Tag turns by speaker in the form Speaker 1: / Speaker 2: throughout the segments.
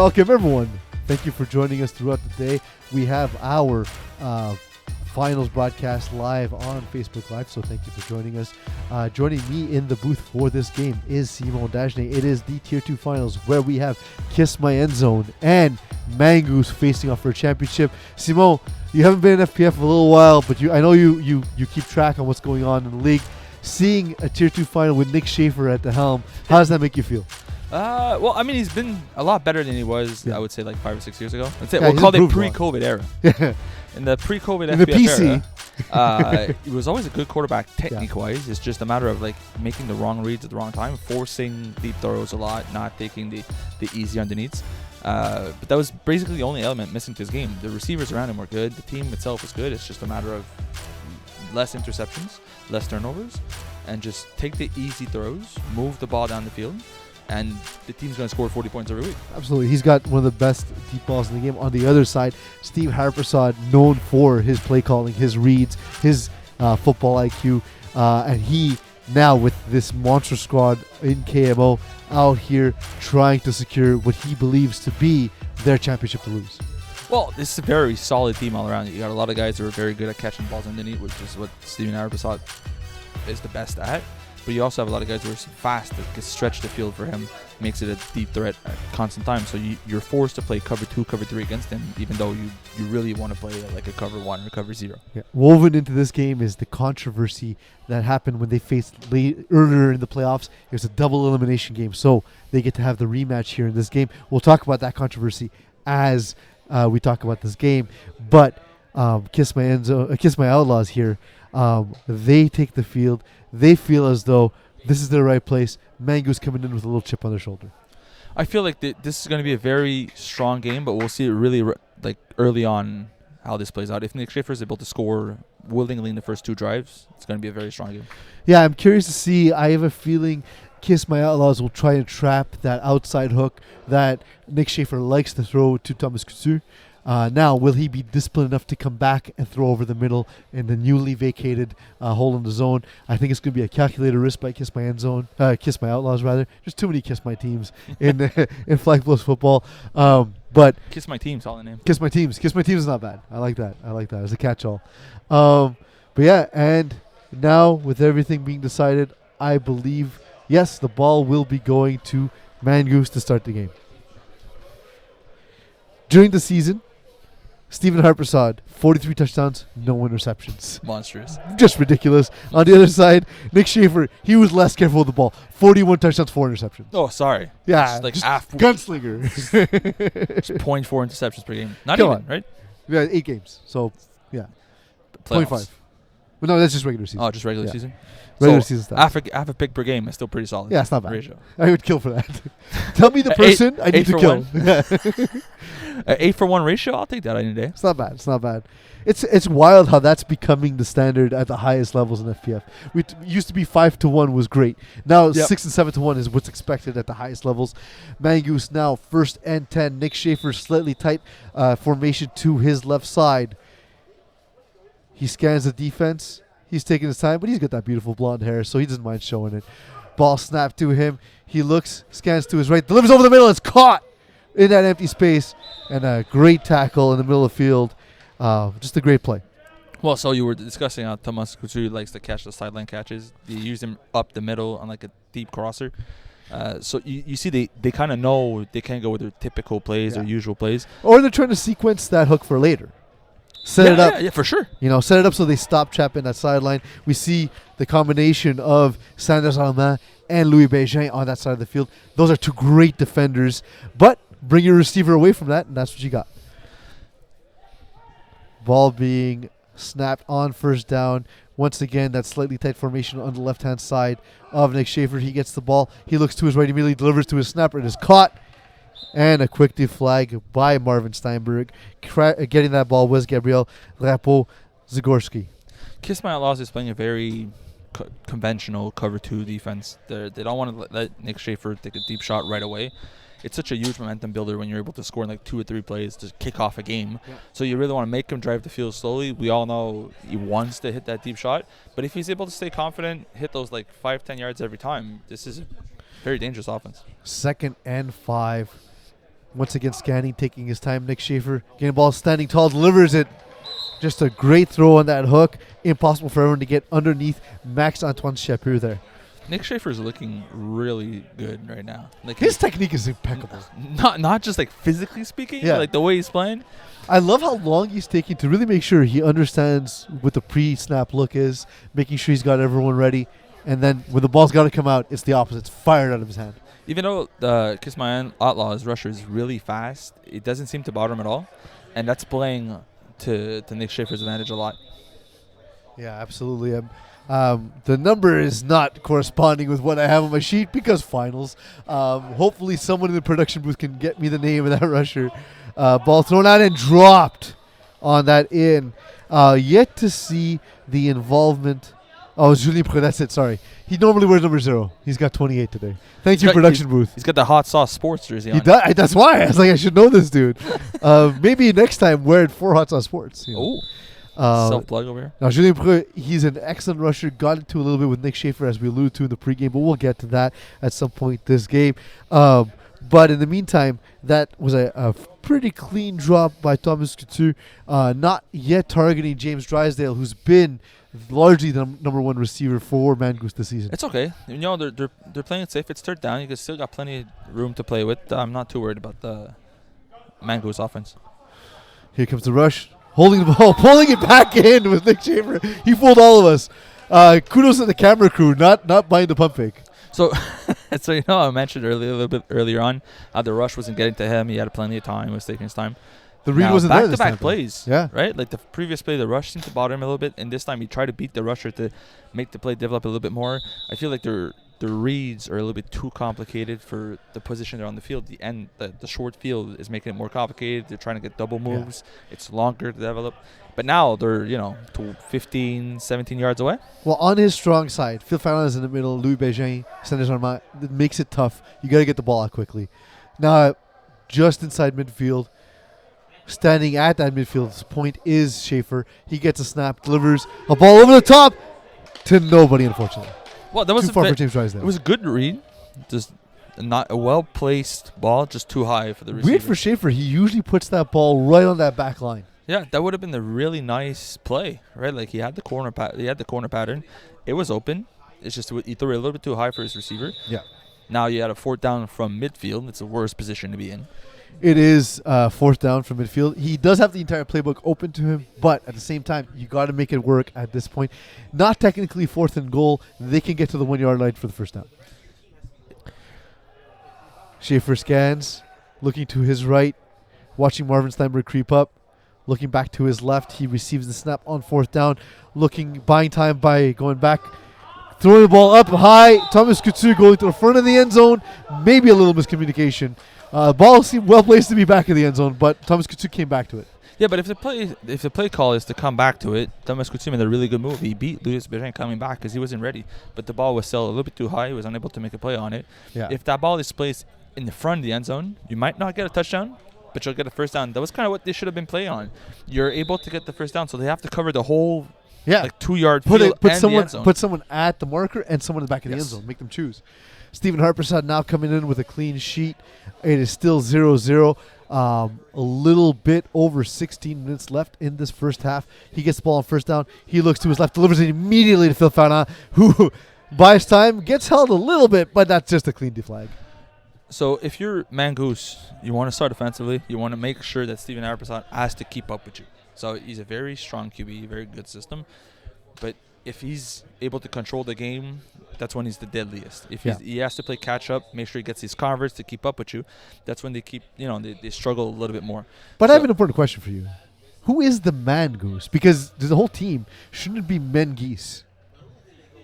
Speaker 1: welcome everyone. Thank you for joining us throughout the day. We have our finals broadcast live on Facebook Live, so thank you for joining us. Joining me in the booth for this game is Simon Dagenais. It is the Tier 2 finals where we have Kiss My End Zone and Mangoose facing off for a championship. Simon, you haven't been in FPF a little while, but I know you keep track on what's going on in the league. Seeing a Tier 2 final with Nick Schaefer at the helm, how does that make you feel?
Speaker 2: Well, I mean, he's been a lot better than he was, I would say, like 5 or 6 years ago.
Speaker 1: Yeah,
Speaker 2: we'll call it pre-COVID era. In the pre-COVID
Speaker 1: in the
Speaker 2: FPF
Speaker 1: PC
Speaker 2: era, he was always a good quarterback technique-wise. It's just a matter of like making the wrong reads at the wrong time, forcing deep throws a lot, not taking the easy underneaths. But that was basically the only element missing to his game. The receivers around him were good. The team itself was good. It's just a matter of less interceptions, less turnovers, and just take the easy throws, move the ball down the field, and the team's going to score 40 points every week. Absolutely.
Speaker 1: He's got one of the best deep balls in the game. On the other side, Steve Harpersod, known for his play calling, his reads, his football IQ, and he now with this monster squad in KMO out here trying to secure what he believes to be their championship to lose.
Speaker 2: Well, this is a very solid team all around. You got a lot of guys who are very good at catching balls underneath, which is what Steven Harpersod is the best at. But you also have a lot of guys who are fast that can stretch the field for him, makes it a deep threat at constant time. So you're forced to play cover 2, cover 3 against him, even though you really want to play like a cover 1 or cover 0.
Speaker 1: Yeah. Woven into this game is the controversy that happened when they faced earlier in the playoffs. It was a double elimination game, so they get to have the rematch here in this game. We'll talk about that controversy as we talk about this game. But Kiss My Outlaws here, they take the field. They feel as though this is their right place. Mangoose coming in with a little chip on their shoulder.
Speaker 2: I feel like this is going to be a very strong game, but we'll see it really like early on how this plays out. If Nick Schaefer is able to score willingly in the first 2 drives, it's going to be a very strong game.
Speaker 1: Yeah, I'm curious to see. I have a feeling Kiss My Outlaws will try and trap that outside hook that Nick Schaefer likes to throw to Thomas Couture. Now, will he be disciplined enough to come back and throw over the middle in the newly vacated hole in the zone? I think it's going to be a calculated risk by Kiss My Outlaws, rather. There's too many Kiss My teams in Flag Blows football. But
Speaker 2: Kiss My Team, solid name.
Speaker 1: Kiss My Teams. Kiss My Teams is not bad. I like that. It's a catch-all. But yeah, and now with everything being decided, I believe, yes, the ball will be going to Mangoose to start the game. During the season, Stephen Harpersod, 43 touchdowns, no interceptions.
Speaker 2: Monstrous.
Speaker 1: Just ridiculous. On the other side, Nick Schaefer, he was less careful with the ball. 41 touchdowns, 4 interceptions.
Speaker 2: Oh, sorry.
Speaker 1: Yeah,
Speaker 2: like
Speaker 1: gunslinger.
Speaker 2: It's 0.4 interceptions per game. Not even, right?
Speaker 1: Yeah, 8 games. So, yeah.
Speaker 2: Playoffs.
Speaker 1: 0.5. But no, that's just regular season.
Speaker 2: Oh, just regular season?
Speaker 1: Regular season stuff.
Speaker 2: Half a pick per game is still pretty solid.
Speaker 1: Yeah, it's not bad.
Speaker 2: Ratio.
Speaker 1: I would kill for that. Tell me the person I need to kill.
Speaker 2: 8-for-1 ratio, I'll take that any day.
Speaker 1: It's not bad. It's wild how that's becoming the standard at the highest levels in FPF. It used to be 5-to-1 was great. Now 6 and 7-to-1 is what's expected at the highest levels. Mangoose now 1st and 10. Nick Schaefer slightly tight formation to his left side. He scans the defense. He's taking his time, but he's got that beautiful blonde hair, so he doesn't mind showing it. Ball snapped to him. He looks, scans to his right, delivers over the middle. It's caught in that empty space, and a great tackle in the middle of the field. Just a great play.
Speaker 2: Well, so you were discussing how Thomas Couture likes to catch the sideline catches. You use him up the middle on like a deep crosser. So you see they kind of know they can't go with their typical plays or usual plays.
Speaker 1: Or they're trying to sequence that hook for later. Set it up.
Speaker 2: Yeah, for sure.
Speaker 1: Set it up so they stop trapping that sideline. We see the combination of Sanders Allemand and Louis Bégin on that side of the field. Those are 2 great defenders. But bring your receiver away from that, and that's what you got. Ball being snapped on 1st down. Once again, that slightly tight formation on the left-hand side of Nick Schaefer. He gets the ball. He looks to his right, immediately delivers to his snapper. It is caught. And a quick deflag by Marvin Steinberg. Getting that ball was Gabriel Rapo-Zagorski.
Speaker 2: Kiss My Outlaws is playing a very conventional cover 2 defense. They don't want to let Nick Schaefer take a deep shot right away. It's such a huge momentum builder when you're able to score in like 2 or 3 plays to kick off a game. Yeah. So you really want to make him drive the field slowly. We all know he wants to hit that deep shot. But if he's able to stay confident, hit those like 5-10 yards every time, this is a very dangerous offense.
Speaker 1: 2nd and 5. Once again, scanning, taking his time. Nick Schaefer getting the ball, standing tall, delivers it. Just a great throw on that hook. Impossible for everyone to get underneath Max Antoine Chapur there.
Speaker 2: Nick Schaefer's looking really good right now. Like
Speaker 1: his technique is impeccable.
Speaker 2: Not just like physically speaking, but like the way he's playing.
Speaker 1: I love how long he's taking to really make sure he understands what the pre-snap look is, making sure he's got everyone ready, and then when the ball's got to come out, it's the opposite. It's fired out of his hand.
Speaker 2: Even though the Kiss My Outlaws rusher is really fast, it doesn't seem to bother him at all, and that's playing to Nick Schaefer's advantage a lot.
Speaker 1: Yeah, absolutely. The number is not corresponding with what I have on my sheet because finals. Hopefully someone in the production booth can get me the name of that rusher. Ball thrown out and dropped on that in. Yet to see the involvement. Oh, Julien Preux, that's it, sorry. He normally wears number 0. He's got 28 today. Thank you, production booth.
Speaker 2: He's got the Hot Sauce Sports jersey on.
Speaker 1: That's why. I was like, I should know this dude. Maybe next time wear it for Hot Sauce Sports.
Speaker 2: Oh. Self-plug over here.
Speaker 1: Now, Julien Preux, he's an excellent rusher. Got into a little bit with Nick Schaefer, as we alluded to in the pregame, but we'll get to that at some point this game. But in the meantime, that was a pretty clean drop by Thomas Couture, not yet targeting James Drysdale, who's been largely the number 1 receiver for Mangoose this season.
Speaker 2: It's okay. You know, they're playing it safe. It's third down. You still got plenty of room to play with. I'm not too worried about the Mangoose offense.
Speaker 1: Here comes the rush. Holding the ball, pulling it back in with Nick Schaefer. He fooled all of us. Kudos to the camera crew, not buying the pump fake.
Speaker 2: So, you know, I mentioned a little bit earlier on how the rush wasn't getting to him. He had plenty of time. He was taking his time.
Speaker 1: The read wasn't there this time.
Speaker 2: Back-to-back plays,
Speaker 1: yeah.
Speaker 2: Right? Like the previous play, the rush seemed to bother him a little bit, and this time he tried to beat the rusher to make the play develop a little bit more. I feel like the reads are a little bit too complicated for the position they're on the field. The short field is making it more complicated. They're trying to get double moves. Yeah. It's longer to develop. But now they're, 15, 17 yards away.
Speaker 1: Well, on his strong side, Phil Fernandez is in the middle, Louis Bégin, Sanders Armand. It makes it tough. You got to get the ball out quickly. Now, just inside midfield, standing at that midfield point is Schaefer. He gets a snap, delivers a ball over the top to nobody, unfortunately.
Speaker 2: Well, that was
Speaker 1: too far for James Drysdale.
Speaker 2: It was a good read. Just not a well-placed ball, just too high for the receiver.
Speaker 1: Weird for Schaefer. He usually puts that ball right on that back line.
Speaker 2: Yeah, that would have been a really nice play, right? Like he had the corner pattern. It was open. It's just he threw it a little bit too high for his receiver.
Speaker 1: Yeah.
Speaker 2: Now you had a 4th down from midfield. It's the worst position to be in.
Speaker 1: It is 4th down from midfield. He does have the entire playbook open to him, but at the same time, you got to make it work at this point. Not technically 4th and goal. They can get to the 1-yard line for the first down. Schaefer scans, looking to his right, watching Marvin Steinberg creep up. Looking back to his left, he receives the snap on 4th down. Buying time by going back. Throwing the ball up high. Thomas Couture going to the front of the end zone. Maybe a little miscommunication. Ball seemed well placed to be back in the end zone, but Thomas Couture came back to it.
Speaker 2: Yeah, but if the play call is to come back to it, Thomas Couture made a really good move. He beat Louis Bégin coming back because he wasn't ready. But the ball was still a little bit too high. He was unable to make a play on it. Yeah. If that ball is placed in the front of the end zone, you might not get a touchdown, but you'll get a first down. That was kind of what they should have been playing on. You're able to get the first down, so they have to cover the whole 2-yard field
Speaker 1: put
Speaker 2: and
Speaker 1: someone,
Speaker 2: the end zone.
Speaker 1: Put someone at the marker and someone in the back of the end zone. Make them choose. Stephen Harpersad now coming in with a clean sheet. It is still 0-0. A little bit over 16 minutes left in this first half. He gets the ball on first down. He looks to his left, delivers it immediately to Phil Fernand, who buys time, gets held a little bit, but that's just a clean deflag.
Speaker 2: So if you're Mangoose, you want to start offensively. You want to make sure that Stephen Harpersad has to keep up with you. So he's a very strong QB, very good system. But if he's able to control the game, that's when he's the deadliest. If he has to play catch up, make sure he gets his converts to keep up with you. That's when they they struggle a little bit more.
Speaker 1: But I have an important question for you. Who is the Mangoose? Because there's a whole team. Shouldn't it be Mangeese?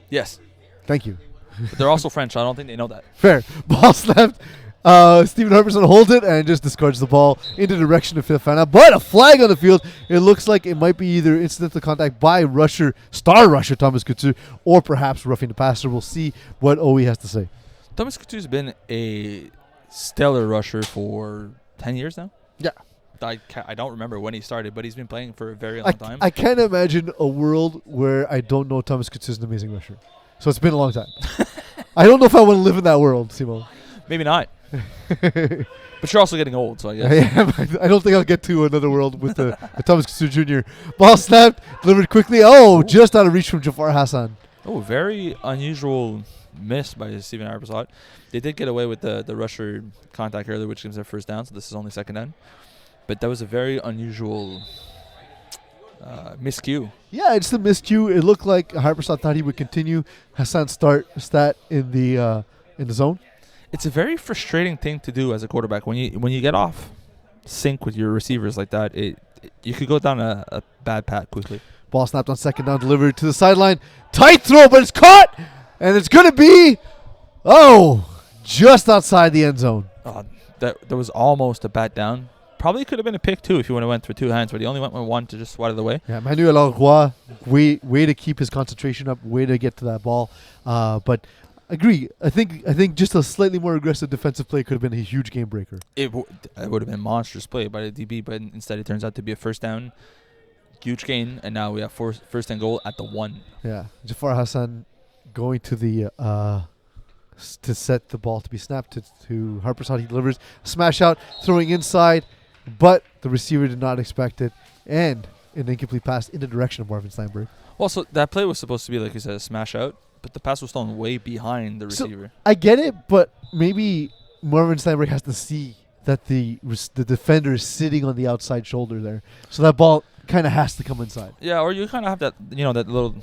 Speaker 2: Yes.
Speaker 1: Thank you.
Speaker 2: But they're also French. I don't think they know that.
Speaker 1: Fair. Ball snapped. Stephen Harperson holds it and just discards the ball in the direction of Phil Fernand. But a flag on the field. It looks like it might be either incidental contact by star rusher Thomas Couture, or perhaps roughing the passer. We'll see what OE has to say.
Speaker 2: Thomas Couture's been a stellar rusher for 10 years now.
Speaker 1: Yeah.
Speaker 2: I don't remember when he started, but he's been playing for a very long time.
Speaker 1: I can't imagine a world where I don't know Thomas Couture is an amazing rusher. So it's been a long time. I don't know if I want to live in that world, Simon.
Speaker 2: Maybe not. But you're also getting old, so I guess.
Speaker 1: I don't think I'll get to another world with the Thomas Kasur Jr. Ball snapped, delivered quickly. Oh, just out of reach from Jafar Hassan.
Speaker 2: Oh, very unusual miss by Steven Arpasad. They did get away with the rusher contact earlier, which gives their first down, so this is only second down. But that was a very unusual miscue.
Speaker 1: Yeah, it's the miscue. It looked like Harpersad thought he would continue Hassan stat in the zone.
Speaker 2: It's a very frustrating thing to do as a quarterback when you get off sync with your receivers like that. You could go down a bad path quickly.
Speaker 1: Ball snapped on second down, delivered to the sideline. Tight throw, but it's caught, and it's going to be just outside the end zone.
Speaker 2: That was almost a bat down. Probably could have been a pick too if you would have went for two hands, but he only went with one to just swat it away.
Speaker 1: Yeah, Manuel Roy, way to keep his concentration up, way to get to that ball. But agree. I think just a slightly more aggressive defensive play could have been a huge game breaker.
Speaker 2: It would have been a monstrous play by the DB, but instead it turns out to be a first down, huge gain, and now we have first and goal at the 1.
Speaker 1: Yeah, Jafar Hassan going to the to set the ball to be snapped to Harpersad. He delivers a smash out, throwing inside, but the receiver did not expect it, and an incomplete pass in the direction of Marvin Steinberg.
Speaker 2: Well, so that play was supposed to be, like you said, a smash out, but the pass was thrown way behind the receiver.
Speaker 1: So I get it, but maybe Marvin Steinberg has to see that the defender is sitting on the outside shoulder there, so that ball kind of has to come inside.
Speaker 2: Yeah, or you kind of have that, that little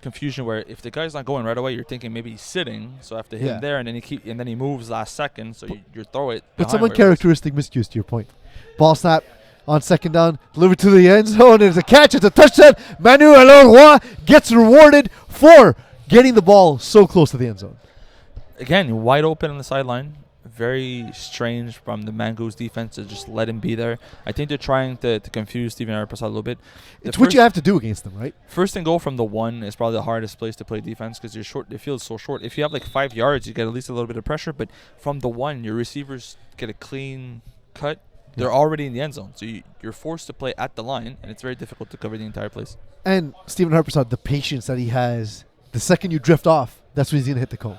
Speaker 2: confusion where if the guy's not going right away, you're thinking maybe he's sitting, so I have to hit him there, and then he moves last second, so you throw it.
Speaker 1: But some uncharacteristic miscues, to your point. Ball snap on second down, delivered to the end zone. It's a catch. It's a touchdown. Manuel Roy gets rewarded for getting the ball so close to the end zone.
Speaker 2: Again, wide open on the sideline. Very strange from the Mangoose defense to just let him be there. I think they're trying to confuse Steven Arpasad a little bit.
Speaker 1: It's what you have to do against them, right?
Speaker 2: First and goal from the 1 is probably the hardest place to play defense because you're short. The field is so short. If you have like 5 yards, you get at least a little bit of pressure. But from the 1, your receivers get a clean cut. They're already in the end zone, so you're forced to play at the line, and it's very difficult to cover the entire place. And
Speaker 1: Steven Harpersad, the patience that he has, the second you drift off, that's when he's going to hit the cone.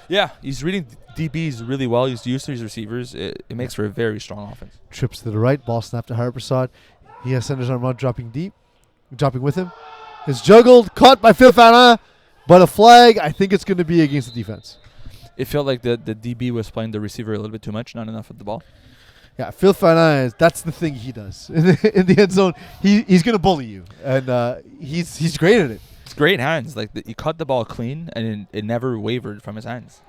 Speaker 2: Yeah, he's reading DBs really well. He's used to his receivers. It makes for a very strong offense.
Speaker 1: Trips to the right, ball snapped to Harpersad. He has Sanders Armand dropping with him. It's juggled, caught by Phil Fana, but a flag. I think it's going to be against the defense.
Speaker 2: It felt like the DB was playing the receiver a little bit too much, not enough of the ball.
Speaker 1: Yeah, Phil Fana, that's the thing he does. In the end zone, he's going to bully you, and he's great at it.
Speaker 2: It's great hands. Like he cut the ball clean, and it never wavered from his hands.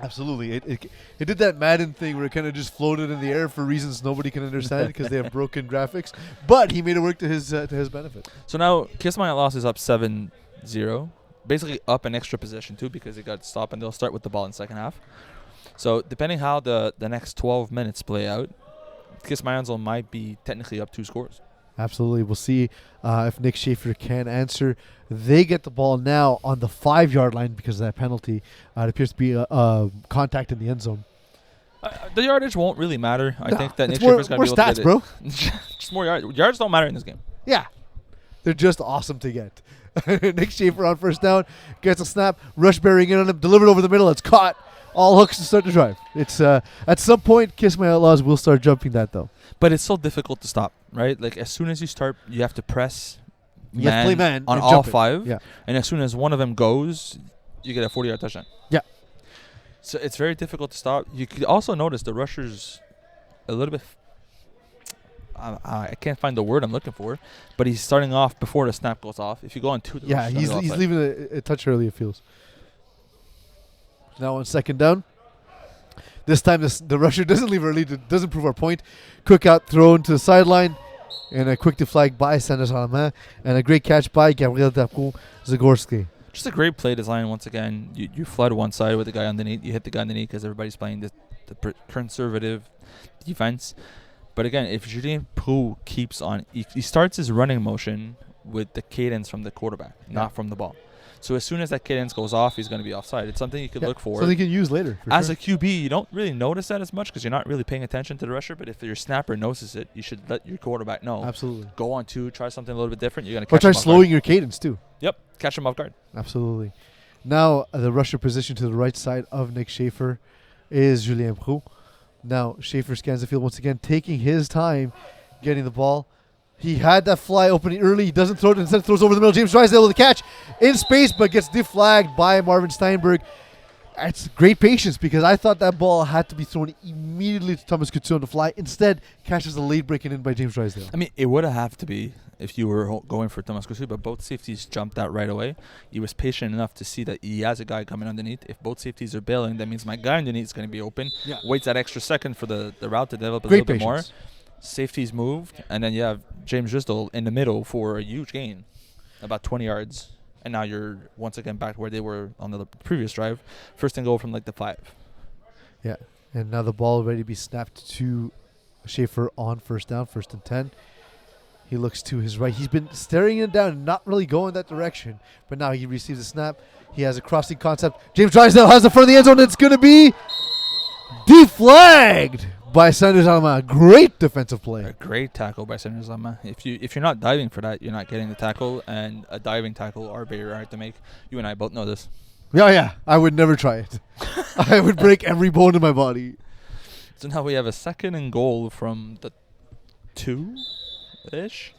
Speaker 1: Absolutely. It did that Madden thing where it kind of just floated in the air for reasons nobody can understand because they have broken graphics. But he made it work to his benefit.
Speaker 2: So now Kiss My Outlaws is up 7-0. Basically up an extra possession too because it got stopped, and they'll start with the ball in the second half. So depending how the next 12 minutes play out, Kiss My Outlaws might be technically up 2 scores.
Speaker 1: Absolutely. We'll see if Nick Schaefer can answer. They get the ball now on the 5-yard line because of that penalty. It appears to be a contact in the end zone.
Speaker 2: The yardage won't really matter. I think that Nick Schaefer's going to be able to get
Speaker 1: bro.
Speaker 2: Just more yards. Yards don't matter in this game.
Speaker 1: Yeah. They're just awesome to get. Nick Schaefer on first down gets a snap, rush bearing in on him, delivered over the middle. It's caught. All hooks to start the drive. It's at some point, Kiss My Outlaws will start jumping that though.
Speaker 2: But it's so difficult to stop, right? Like as soon as you start, you have to press
Speaker 1: man
Speaker 2: on all 5. Yeah. And as soon as one of them goes, you get a 40-yard touchdown.
Speaker 1: Yeah.
Speaker 2: So it's very difficult to stop. You could also notice the rushers a little bit. I can't find the word I'm looking for, but he's starting off before the snap goes off. If you go on 2,
Speaker 1: he's leaving a touch early. It feels. Now on second down. This time the rusher doesn't leave early. Doesn't prove our point. Quick out thrown to the sideline. And a quick deflag by Sanders Armand. And a great catch by Gabriel Zagorski.
Speaker 2: Just a great play design once again. You flood one side with the guy underneath. You hit the guy underneath because everybody's playing the conservative defense. But again, if Julien Proulx keeps on, he starts his running motion with the cadence from the quarterback, not from the ball. So as soon as that cadence goes off, he's going to be offside. It's something you could look for.
Speaker 1: Something you can use later.
Speaker 2: As a QB, you don't really notice that as much because you're not really paying attention to the rusher. But if your snapper notices it, you should let your quarterback know.
Speaker 1: Absolutely.
Speaker 2: Go on 2, try something a little bit different. You're going to catch
Speaker 1: him off guard. Or try slowing your cadence too.
Speaker 2: Yep, catch him off guard.
Speaker 1: Absolutely. Now the rusher position to the right side of Nick Schaefer. is Julien Proulx. Now, Schaefer scans the field once again, taking his time getting the ball. He had that fly opening early. He doesn't throw it. Instead, throws over the middle. James Drysdale with the catch in space, but gets deflagged by Marvin Steinberg. It's great patience because I thought that ball had to be thrown immediately to Thomas Couture on the fly. Instead, catches a late breaking in by James Drysdale.
Speaker 2: I mean, it would have to be if you were going for Thomas Couture, but both safeties jumped out right away. He was patient enough to see that he has a guy coming underneath. If both safeties are bailing, that means my guy underneath is going to be open.
Speaker 1: Yeah.
Speaker 2: Waits that extra second for the route to develop a
Speaker 1: Great
Speaker 2: little bit more.
Speaker 1: patience.
Speaker 2: Safeties moved, and then you have James Drysdale in the middle for a huge gain, about 20 yards. And now you're once again back where they were on the previous drive. First and goal from like the 5.
Speaker 1: Yeah. And now the ball ready to be snapped to Schaefer on first down, 1st and 10. He looks to his right. He's been staring it down and not really going that direction. But now he receives a snap. He has a crossing concept. James Drysdale has the front of the end zone. It's going to be deflagged by Sanders Alma. Great defensive play.
Speaker 2: A great tackle by Sanders Alma. If you're not diving for that, you're not getting the tackle, and a diving tackle are very hard to make. You and I both know this.
Speaker 1: Yeah. I would never try it. I would break every bone in my body.
Speaker 2: So now we have a 2nd and goal from the 2-ish.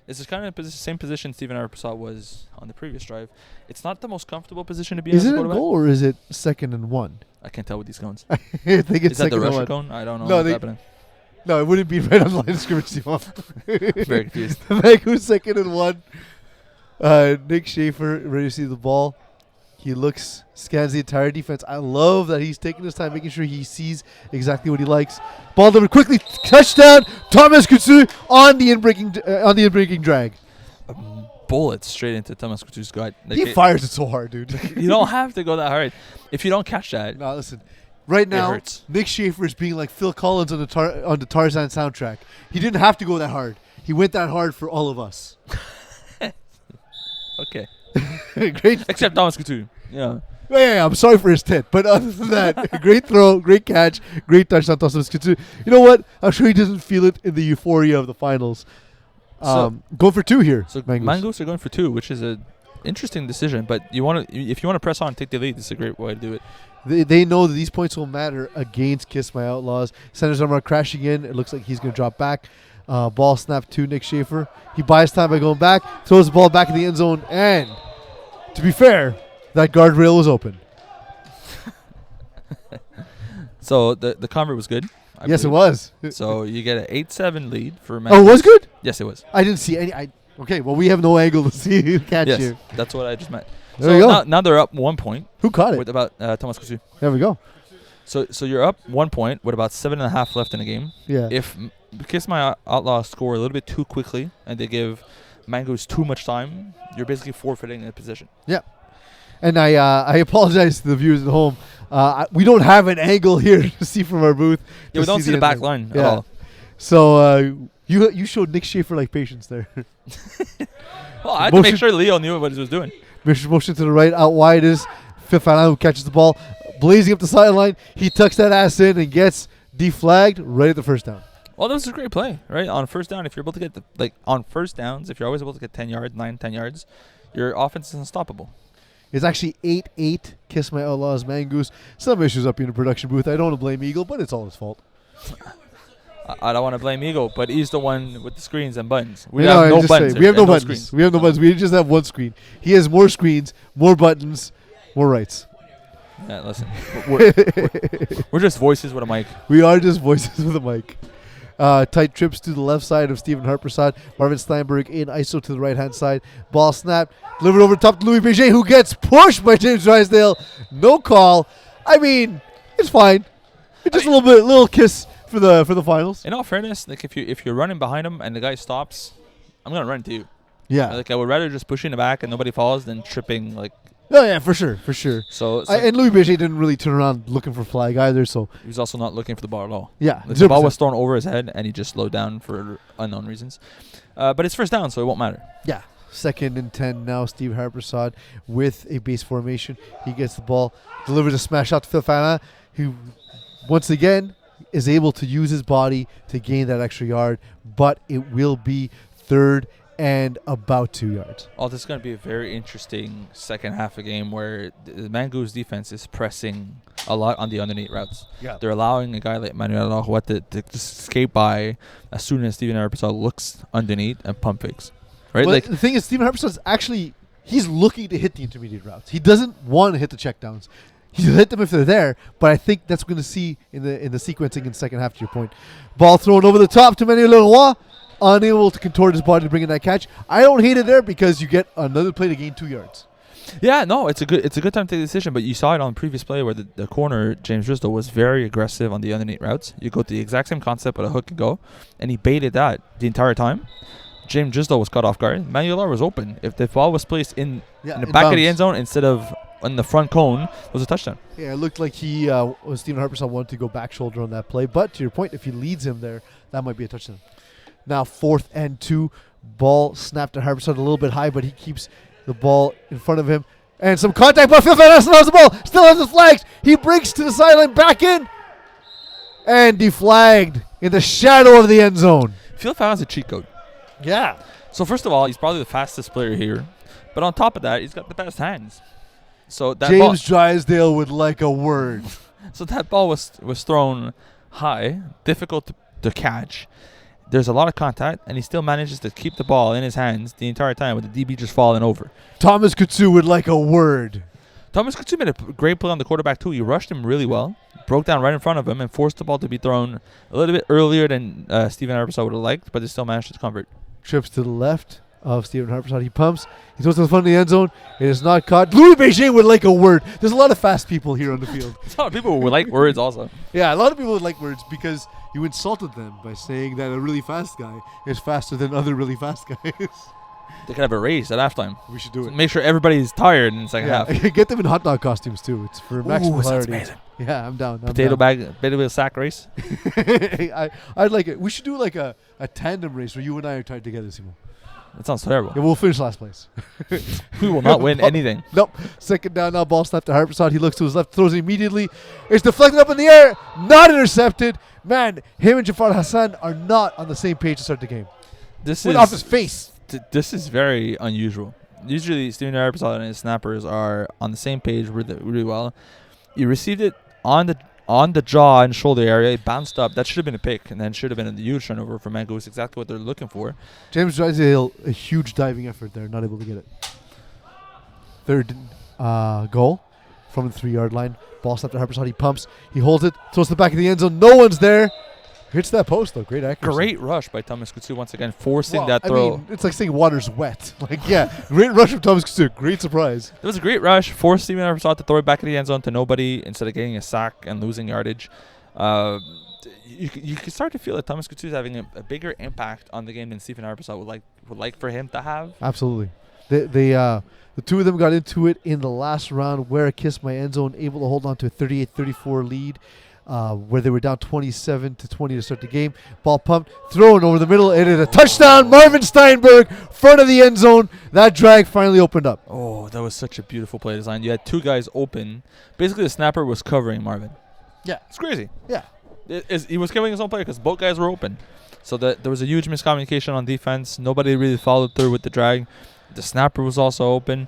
Speaker 2: This is kind of the same position Stephen Harper was on the previous drive. It's not the most comfortable position to be in.
Speaker 1: Is it a goal or is it 2nd and 1?
Speaker 2: I can't tell with these cones.
Speaker 1: I think it's
Speaker 2: is that the
Speaker 1: 2nd and
Speaker 2: Russia
Speaker 1: 1.
Speaker 2: cone? I don't know
Speaker 1: No,
Speaker 2: what's happening.
Speaker 1: No, it wouldn't be right on the line of scrimmage.
Speaker 2: Very confused.
Speaker 1: Mangoose 2nd and 1. Nick Schaefer ready to see the ball. He looks, scans the entire defense. I love that he's taking his time, making sure he sees exactly what he likes. Ball delivered quickly, touchdown. Thomas Couture on the in-breaking drag.
Speaker 2: Bullet straight into Thomas Couture's gut. Like
Speaker 1: He fires it so hard, dude.
Speaker 2: You don't have to go that hard. If you don't catch that,
Speaker 1: No, listen. Right now,
Speaker 2: hurts.
Speaker 1: Nick Schaefer is being like Phil Collins on the Tarzan soundtrack. He didn't have to go that hard. He went that hard for all of us.
Speaker 2: okay.
Speaker 1: Great.
Speaker 2: Except Thomas Couture. Yeah.
Speaker 1: Yeah, I'm sorry for his tit, but other than that, great throw, great catch, great touchdown. Thomas Couture. You know what? I'm sure he doesn't feel it in the euphoria of the finals. Go for 2 here.
Speaker 2: So Mangoose are going for 2, which is a interesting decision. But if you want to press on, take the lead. This is a great way to do it.
Speaker 1: They know that these points will matter against Kiss My Outlaws. Sanders Alma crashing in. It looks like he's going to drop back. Ball snap to Nick Schaefer. He buys time by going back, throws the ball back in the end zone, and to be fair, that guardrail was open.
Speaker 2: So the convert was good.
Speaker 1: Yes, it was.
Speaker 2: So you get an 8-7 lead for
Speaker 1: Oh,
Speaker 2: Mangoose.
Speaker 1: it was good?
Speaker 2: Yes, it was.
Speaker 1: I didn't see any. Okay, well, we have no angle to see the catch
Speaker 2: Yes,
Speaker 1: here.
Speaker 2: that's what I just meant.
Speaker 1: There
Speaker 2: So
Speaker 1: you go.
Speaker 2: now they're up 1 point
Speaker 1: Who caught it?
Speaker 2: with about Thomas Couture.
Speaker 1: There we go.
Speaker 2: So you're up 1 point with about 7.5 left in the game.
Speaker 1: Yeah.
Speaker 2: If Kiss My Outlaws score a little bit too quickly and they give Mangoose too much time, you're basically forfeiting the position.
Speaker 1: Yeah. And I apologize to the viewers at home. We don't have an angle here to see from our booth.
Speaker 2: Yeah, we don't see the back line at all.
Speaker 1: So you showed Nick Schaefer like patience there.
Speaker 2: Well, I had to make sure Leo knew what he was doing.
Speaker 1: Motion to the right, out wide is Fifana who catches the ball, blazing up the sideline. He tucks that ass in and gets deflagged right at the first down.
Speaker 2: Well, that was a great play, right? On first down, if you're able to get on first downs, if you're always able to get 10 yards, 10 yards, your offense is unstoppable.
Speaker 1: It's actually 8-8 Kiss My Outlaws Mangoose. Some issues up in the production booth. I don't want to blame Eagle, but it's all his fault.
Speaker 2: I don't want to blame Eagle, but he's the one with the screens and buttons. We
Speaker 1: We
Speaker 2: have no buttons.
Speaker 1: We have no buttons.
Speaker 2: Screens.
Speaker 1: We have no buttons. We just have one screen. He has more screens, more buttons, more rights.
Speaker 2: Yeah, listen. We're just voices with a mic.
Speaker 1: We are just voices with a mic. Tight trips to the left side of Stephen Harpersad. Marvin Steinberg in ISO to the right-hand side. Ball snap. Delivered over top to Louis Béger, who gets pushed by James Drysdale. No call. I mean, it's fine. It's just a little kiss for the finals.
Speaker 2: In all fairness, like if you're running behind him and the guy stops, I'm gonna run to you.
Speaker 1: Yeah.
Speaker 2: Like I would rather just push in the back and nobody falls than tripping like.
Speaker 1: Oh yeah, for sure.
Speaker 2: So
Speaker 1: And Louis Béger didn't really turn around looking for flag either. So
Speaker 2: he was also not looking for the ball at all.
Speaker 1: yeah,
Speaker 2: Like, the ball
Speaker 1: 0%.
Speaker 2: was thrown over his head and he just slowed down for unknown reasons. But it's first down, so it won't matter.
Speaker 1: Yeah. 2nd and 10 now. Steve Harpersad with a base formation. He gets the ball, delivers a smash out to Phil Fana, who once again is able to use his body to gain that extra yard. But it will be 3rd and about 2 yards.
Speaker 2: Oh, this is going to be a very interesting second half of the game where the Mangoose defense is pressing a lot on the underneath routes.
Speaker 1: Yeah.
Speaker 2: They're allowing a guy like Manuel Arroyo to just skate by as soon as Steven Arpesal looks underneath and pump fakes. Right?
Speaker 1: Well, the thing is, Steven Arpesal actually, he's looking to hit the intermediate routes. He doesn't want to hit the checkdowns. He'll hit them if they're there, but I think that's going to see in the sequencing in the second half, to your point. Ball thrown over the top to Manuel Leroy, unable to contort his body to bring in that catch. I don't hate it there because you get another play to gain 2 yards.
Speaker 2: Yeah, no, it's a good time to take a decision, but you saw it on the previous play where the corner, James Risdale, was very aggressive on the underneath routes. You go to the exact same concept, but a hook and go, and he baited that the entire time. James Risdale was caught off guard. Manuel Leroy was open. If the ball was placed in the back of the end zone instead of on the front cone, it was a touchdown.
Speaker 1: Yeah, it looked like Steven Harperson wanted to go back shoulder on that play. But to your point, if he leads him there, that might be a touchdown. Now 4th and 2. Ball snapped to Harperson a little bit high, but he keeps the ball in front of him. And some contact, but Phil Van Essen has the ball. Still has the flags. He breaks to the sideline, back in. And deflagged in the shadow of the end zone.
Speaker 2: Phil Van Essen is a cheat code.
Speaker 1: Yeah.
Speaker 2: So first of all, he's probably the fastest player here. But on top of that, he's got the best hands. So that
Speaker 1: James Drysdale would like a word.
Speaker 2: So that ball was thrown high, difficult to catch. There's a lot of contact, and he still manages to keep the ball in his hands the entire time with the DB just falling over.
Speaker 1: Thomas Kutsu would like a word.
Speaker 2: Thomas Kutsu made a great play on the quarterback, too. He rushed him really well, broke down right in front of him, and forced the ball to be thrown a little bit earlier than Steven Arpesal would have liked, but they still managed to convert.
Speaker 1: Trips to the left of Steven Harperson. He pumps. He throws to the front of the end zone. It is not caught. Louis Beijing would like a word. There's a lot of fast people here on the field.
Speaker 2: There's a lot of people who would like words also.
Speaker 1: Yeah, a lot of people would like words because you insulted them by saying that a really fast guy is faster than other really fast guys.
Speaker 2: They could have a race at halftime.
Speaker 1: We should do it.
Speaker 2: Make sure everdy's tired in the second half.
Speaker 1: Get them in hot dog costumes too. It's for maximum
Speaker 2: sounds
Speaker 1: clarity.
Speaker 2: amazing.
Speaker 1: Yeah, I'm down.
Speaker 2: Potato sack race.
Speaker 1: I'd like it. We should do like a tandem race where you and I are tied together, Simon.
Speaker 2: That sounds terrible.
Speaker 1: Yeah, we'll finish last place.
Speaker 2: We will not win anything.
Speaker 1: Nope. Second down now. Ball snapped to Harperson. He looks to his left, throws it immediately. It's deflected up in the air. Not intercepted. Man, him and Jafar Hassan are not on the same page to start the game.
Speaker 2: This
Speaker 1: Went
Speaker 2: is
Speaker 1: off his face.
Speaker 2: This is very unusual. Usually, Steven Arpesal and his snappers are on the same page really well. You received it on the jaw and shoulder area. It bounced up. That should have been a pick, and then should have been a huge turnover for Mangoose. Exactly what they're looking for.
Speaker 1: James Drysdale, a huge diving effort there, not able to get it. Third goal from the 3-yard line. Ball snapped to Harperson. He pumps. He holds it. Throws to the back of the end zone. No one's there. Hits that post though. Great accuracy.
Speaker 2: Great rush by Thomas Kutsu once again, forcing that throw.
Speaker 1: I mean, it's like saying water's wet. Like, yeah, great rush from Thomas Kutsu. Great surprise.
Speaker 2: It was a great rush. Forced Steven Arpesal to throw it back in the end zone to nobody instead of getting a sack and losing yardage. You can start to feel that Thomas Kutsu is having a bigger impact on the game than Steven Arpesal would like for him to have.
Speaker 1: Absolutely. The two of them got into it in the last round where Kiss My End Zone able to hold on to a 38-34 lead. Where they were down 27-20 to start the game. Ball pumped, thrown over the middle, and a touchdown. Marvin Steinberg, front of the end zone. That drag finally opened up.
Speaker 2: Oh, that was such a beautiful play design. You had two guys open. Basically, the snapper was covering Marvin.
Speaker 1: Yeah.
Speaker 2: It's crazy.
Speaker 1: Yeah.
Speaker 2: He was covering his own player because both guys were open. So there was a huge miscommunication on defense. Nobody really followed through with the drag. The snapper was also open.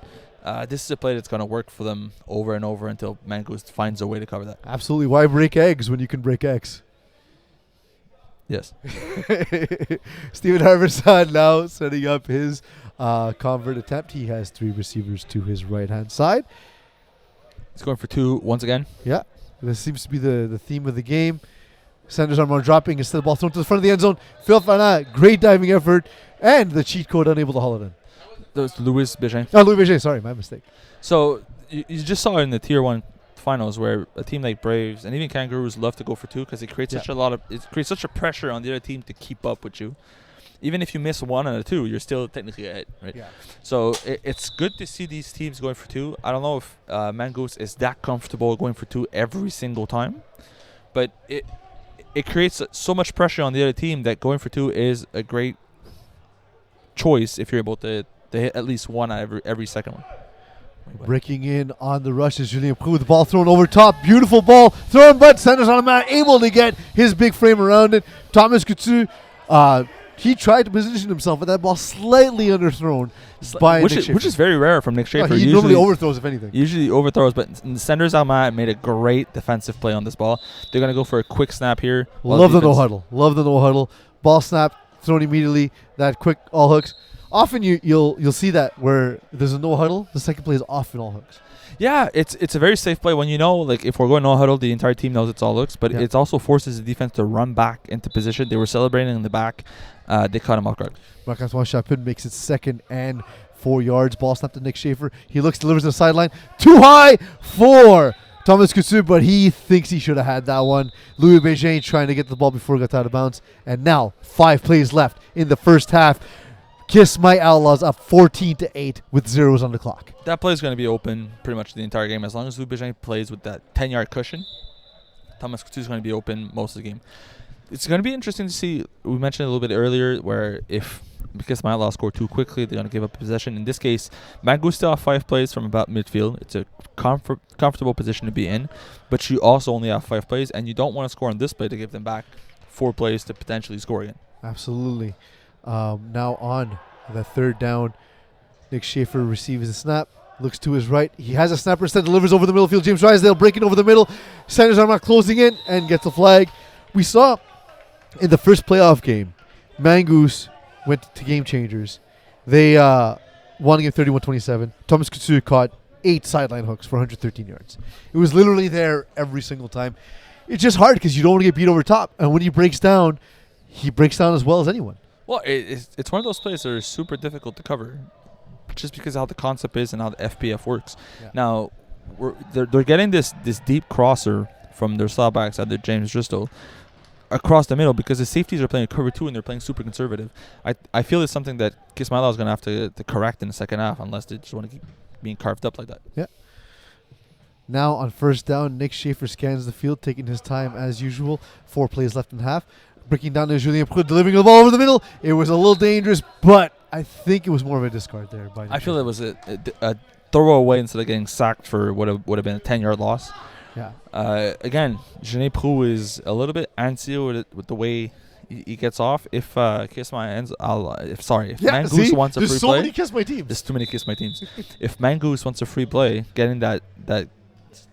Speaker 2: This is a play that's going to work for them over and over until Mangoose finds a way to cover that.
Speaker 1: Absolutely. Why break eggs when you can break X?
Speaker 2: Yes.
Speaker 1: Steven Harverson now setting up his convert attempt. He has 3 receivers to his right-hand side.
Speaker 2: He's going for 2 once again.
Speaker 1: Yeah. This seems to be the theme of the game. Sanders arm dropping instead of the ball thrown to the front of the end zone. Phil Fana, great diving effort. And the cheat code unable to haul it in.
Speaker 2: That was Louis Beijing.
Speaker 1: Oh, Louis Beijing. Sorry, my mistake.
Speaker 2: So you just saw in the Tier 1 finals where a team like Braves and even Kangaroos love to go for 2 because it creates such a pressure on the other team to keep up with you. Even if you miss 1 out of 2, you're still technically ahead, right?
Speaker 1: Yeah.
Speaker 2: So it's good to see these teams going for 2. I don't know if Mangoose is that comfortable going for 2 every single time, but it creates so much pressure on the other team that going for 2 is a great choice if you're able to hit at least 1 out of every second one.
Speaker 1: Breaking in on the rush is Julien Prou with the ball thrown over top. Beautiful ball thrown, but Sanders on a man able to get his big frame around it. Thomas Kutsu He tried to position himself, but that ball slightly underthrown by Nick Schaefer.
Speaker 2: Which is very rare from Nick Schaefer.
Speaker 1: He normally overthrows, if anything.
Speaker 2: Usually overthrows, but Senders Alma made a great defensive play on this ball. They're going to go for a quick snap here.
Speaker 1: Love the no huddle. Love the no huddle. Ball snap, thrown immediately. That quick all hooks. Often you'll see that where there's a no huddle, the second play is often all hooks.
Speaker 2: Yeah, it's a very safe play when you know, like, if we're going no huddle, the entire team knows it's all hooks, but it also forces the defense to run back into position. They were celebrating in the back. They cut him off guard.
Speaker 1: Marc-Antoine Chapin makes it 2nd and 4 yards. Ball snap to Nick Schaefer. He looks, delivers to the sideline. Too high for Thomas Couture, but he thinks he should have had that one. Louis Bégin trying to get the ball before it got out of bounds. And now 5 plays left in the first half. Kiss My Outlaws up 14-8 with zeros on the clock.
Speaker 2: That play is going to be open pretty much the entire game. As long as Louis Bégin plays with that 10-yard cushion, Thomas Couture is going to be open most of the game. It's going to be interesting to see. We mentioned a little bit earlier where if Kiss My Outlaws score too quickly, they're going to give up possession. In this case, Mangoose still have 5 plays from about midfield. It's a comfortable position to be in, but you also only have 5 plays, and you don't want to score on this play to give them back 4 plays to potentially score again.
Speaker 1: Absolutely. Now on the 3rd down, Nick Schaefer receives the snap, looks to his right. He has a snapper instead, delivers over the middle field. James Drysdale breaking over the middle. Sanders Armagh closing in and gets a flag. We saw in the first playoff game, Mangoose went to Game Changers. They won the game 31-27. Thomas Couture caught 8 sideline hooks for 113 yards. It was literally there every single time. It's just hard because you don't want to get beat over top. And when he breaks down as well as anyone.
Speaker 2: Well, it's one of those plays that are super difficult to cover just because of how the concept is and how the FPF works. Yeah. Now, they're getting this deep crosser from their slot backs at the James Drysdale across the middle because the safeties are playing cover 2 and they're playing super conservative. I feel it's something that Kiss My Outlaws is going to have to correct in the second half unless they just want to keep being carved up like that.
Speaker 1: Yeah. Now on 1st down, Nick Schaefer scans the field, taking his time as usual. 4 plays left in half. Breaking down to Julien Proulx, delivering the ball over the middle. It was a little dangerous, but I think it was more of a discard there.
Speaker 2: I feel it was a throwaway instead of getting sacked for what would have been a 10-yard loss.
Speaker 1: Yeah.
Speaker 2: Again, Julien Proulx is a little bit antsy with the way he gets off. If Mangoose wants a free play, there's so many
Speaker 1: Kiss My teams.
Speaker 2: There's too many Kiss My teams. If Mangoose wants a free play, getting that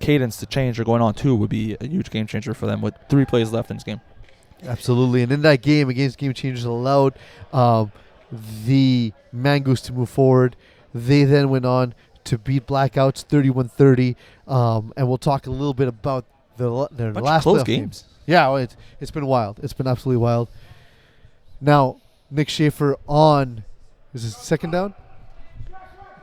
Speaker 2: cadence to change or going on 2 would be a huge game changer for them with 3 plays left in this game.
Speaker 1: Absolutely, and in that game against Game Changers allowed the Mangoose to move forward. They then went on to beat Blackouts 31-30, and we'll talk a little bit about their last
Speaker 2: close games.
Speaker 1: Yeah, well, it's been wild. It's been absolutely wild. Now Nick Schaefer on is his 2nd down.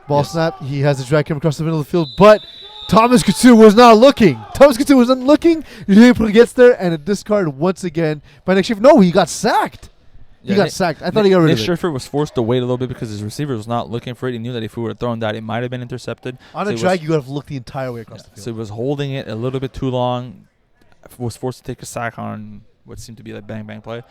Speaker 1: Ball snap. He has a drag come across the middle of the field, but Thomas Couture was not looking. Julien Proulx gets there, and a discard once again by Nick Schaefer. No, he got sacked. He got sacked. I thought he got rid of it.
Speaker 2: Nick Schaefer was forced to wait a little bit because his receiver was not looking for it. He knew that if he would have thrown that, it might have been intercepted.
Speaker 1: On a drag, you got to look the entire way across the field.
Speaker 2: So he was holding it a little bit too long. Was forced to take a sack on what seemed to be like bang play.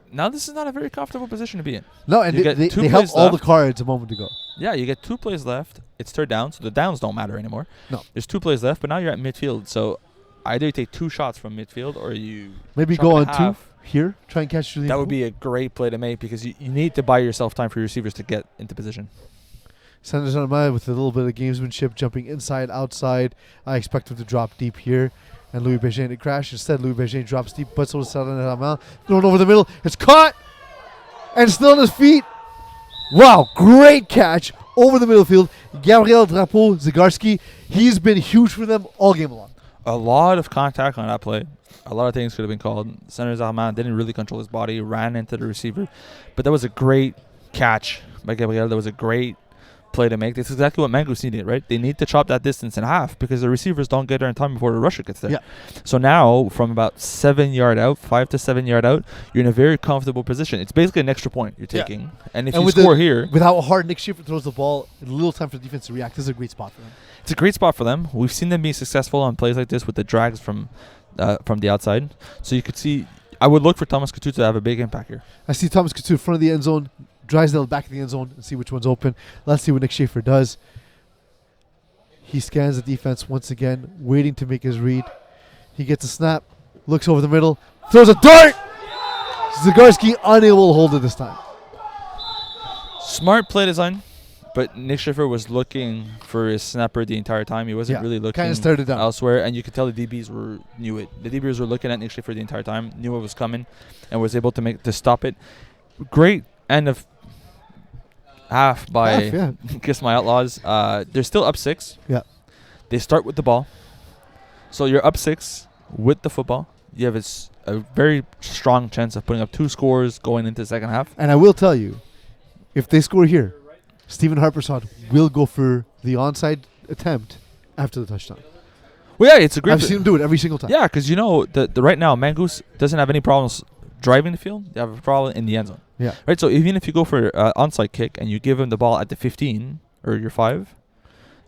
Speaker 2: Now this is not a very comfortable position to be in.
Speaker 1: No, and they held all the cards a moment ago.
Speaker 2: Yeah, you get 2 plays left. It's 3rd down, so the downs don't matter anymore.
Speaker 1: No.
Speaker 2: There's 2 plays left, but now you're at midfield. So either you take 2 shots from midfield or you
Speaker 1: maybe go on 2 here, try and catch Julien.
Speaker 2: That would be a great play to make because you need to buy yourself time for your receivers to get into position.
Speaker 1: Sanders Armagh with a little bit of gamesmanship, jumping inside, outside. I expect him to drop deep here. And Louis Bégin to crash. Instead, Louis Bégin drops deep, but so does Sanders Armagh. Thrown over the middle. It's caught! And still on his feet. Wow, great catch over the middle field. Gabriel Drapeau-Zygarski, he's been huge for them all game long.
Speaker 2: A lot of contact on that play. A lot of things could have been called. Sanders Armagh didn't really control his body, ran into the receiver. But that was a great catch by Gabriel. That was a great play to make. That's exactly what Mangoose needed, right? They need to chop that distance in half because the receivers don't get there in time before the rusher gets there.
Speaker 1: Yeah.
Speaker 2: So now, from about 7 yard out, 5 to 7 yard out, you're in a very comfortable position. It's basically an extra point you're taking. Yeah. And if you score here...
Speaker 1: With how hard Nick Schaefer throws the ball, a little time for the defense to react, this is a great spot for them.
Speaker 2: It's a great spot for them. We've seen them be successful on plays like this with the drags from the outside. So you could see... I would look for Thomas Couture to have a big impact here.
Speaker 1: I see Thomas Couture in front of the end zone, Drysdale back in the end zone, and see which one's open. Let's see what Nick Schaefer does. He scans the defense once again, waiting to make his read. He gets a snap, looks over the middle, throws a dart! Zygarski unable to hold it this time.
Speaker 2: Smart play design, but Nick Schiffer was looking for his snapper the entire time. He wasn't really looking
Speaker 1: kind of started down
Speaker 2: elsewhere, and you could tell the DBs knew it. The DBs were looking at Nick Schiffer the entire time, knew what was coming, and was able to stop it. Great end of half by Kiss My Outlaws. They're still up 6.
Speaker 1: Yeah.
Speaker 2: They start with the ball. So you're up 6 with the football. You have a very strong chance of putting up 2 scores going into the second half.
Speaker 1: And I will tell you, if they score here, Stephen Harpersod will go for the onside attempt after the touchdown.
Speaker 2: Well, yeah, it's a great.
Speaker 1: I've seen him do it every single time.
Speaker 2: Yeah, because the right now Mangoose doesn't have any problems driving the field. They have a problem in the end zone.
Speaker 1: Yeah.
Speaker 2: Right. So even if you go for an onside kick and you give him the ball at the 15 or your 5,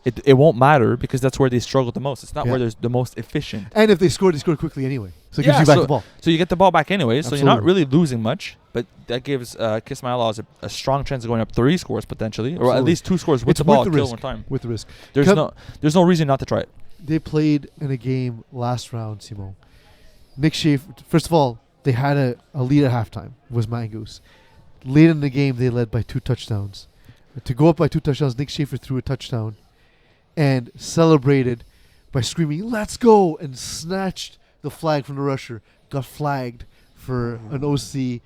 Speaker 2: it won't matter because that's where they struggle the most. It's not where they're the most efficient.
Speaker 1: And if they score quickly anyway. So it gives you back the ball.
Speaker 2: So you get the ball back anyway.
Speaker 1: Absolutely.
Speaker 2: So you're not really losing much, but that gives Kiss My Outlaws a strong chance of going up 3 scores potentially, or at least 2 scores with the ball at kill one time.
Speaker 1: With the risk.
Speaker 2: There's no reason not to try it.
Speaker 1: They played in a game last round, Simon. Nick Schaefer, first of all, they had a lead at halftime, was Mangoose. Late in the game, they led by 2 touchdowns. To go up by 2 touchdowns, Nick Schaefer threw a touchdown and celebrated by screaming, "Let's go!" and snatched the flag from the rusher. Got flagged for an OC.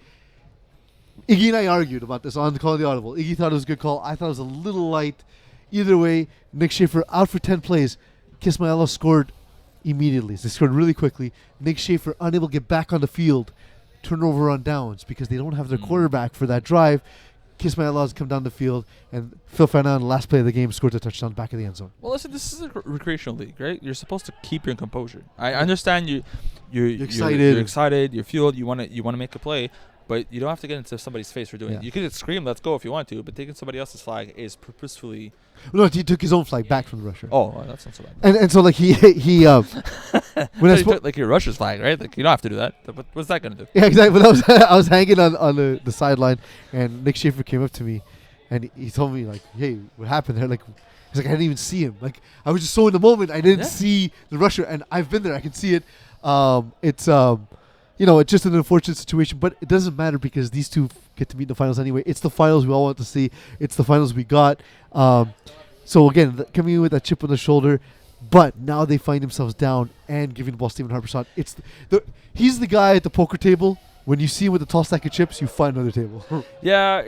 Speaker 1: Iggy and I argued about this on the call of the audible. Iggy thought it was a good call. I thought it was a little light. Either way, Nick Schaefer out for 10 plays. Kiss My Outlaws scored immediately. They scored really quickly. Nick Schaefer unable to get back on the field. Turnover on downs because they don't have their quarterback for that drive. Kiss My Outlaws come down the field, and Phil Fernand, last play of the game, scored a touchdown back in the end zone.
Speaker 2: Well, listen, this is a recreational league, right? You're supposed to keep your composure. I understand you're excited, you're fueled, you want to make a play, but you don't have to get into somebody's face for doing it. You could just scream, "Let's go" if you want to, but taking somebody else's flag is purposefully.
Speaker 1: No, he took his own flag back from the rusher.
Speaker 2: Oh, well, that's not so bad.
Speaker 1: And so like he
Speaker 2: when I took like your rusher's flag, right? Like you don't have to do that. But what's that gonna do?
Speaker 1: Yeah, exactly. But I was hanging on the sideline, and Nick Schaefer came up to me, and he told me like, "Hey, what happened there?" Like, he's like, "I didn't even see him. Like, I was just so in the moment, I didn't see the rusher, and I've been there. I can see it. It's it's just an unfortunate situation, but it doesn't matter because these two get to meet in the finals anyway. It's the finals we all want to see. It's the finals we got. So again, coming in with that chip on the shoulder, but now they find themselves down and giving the ball to Stephen Harpersod. He's the guy at the poker table. When you see him with the tall stack of chips, you find another table.
Speaker 2: Yeah,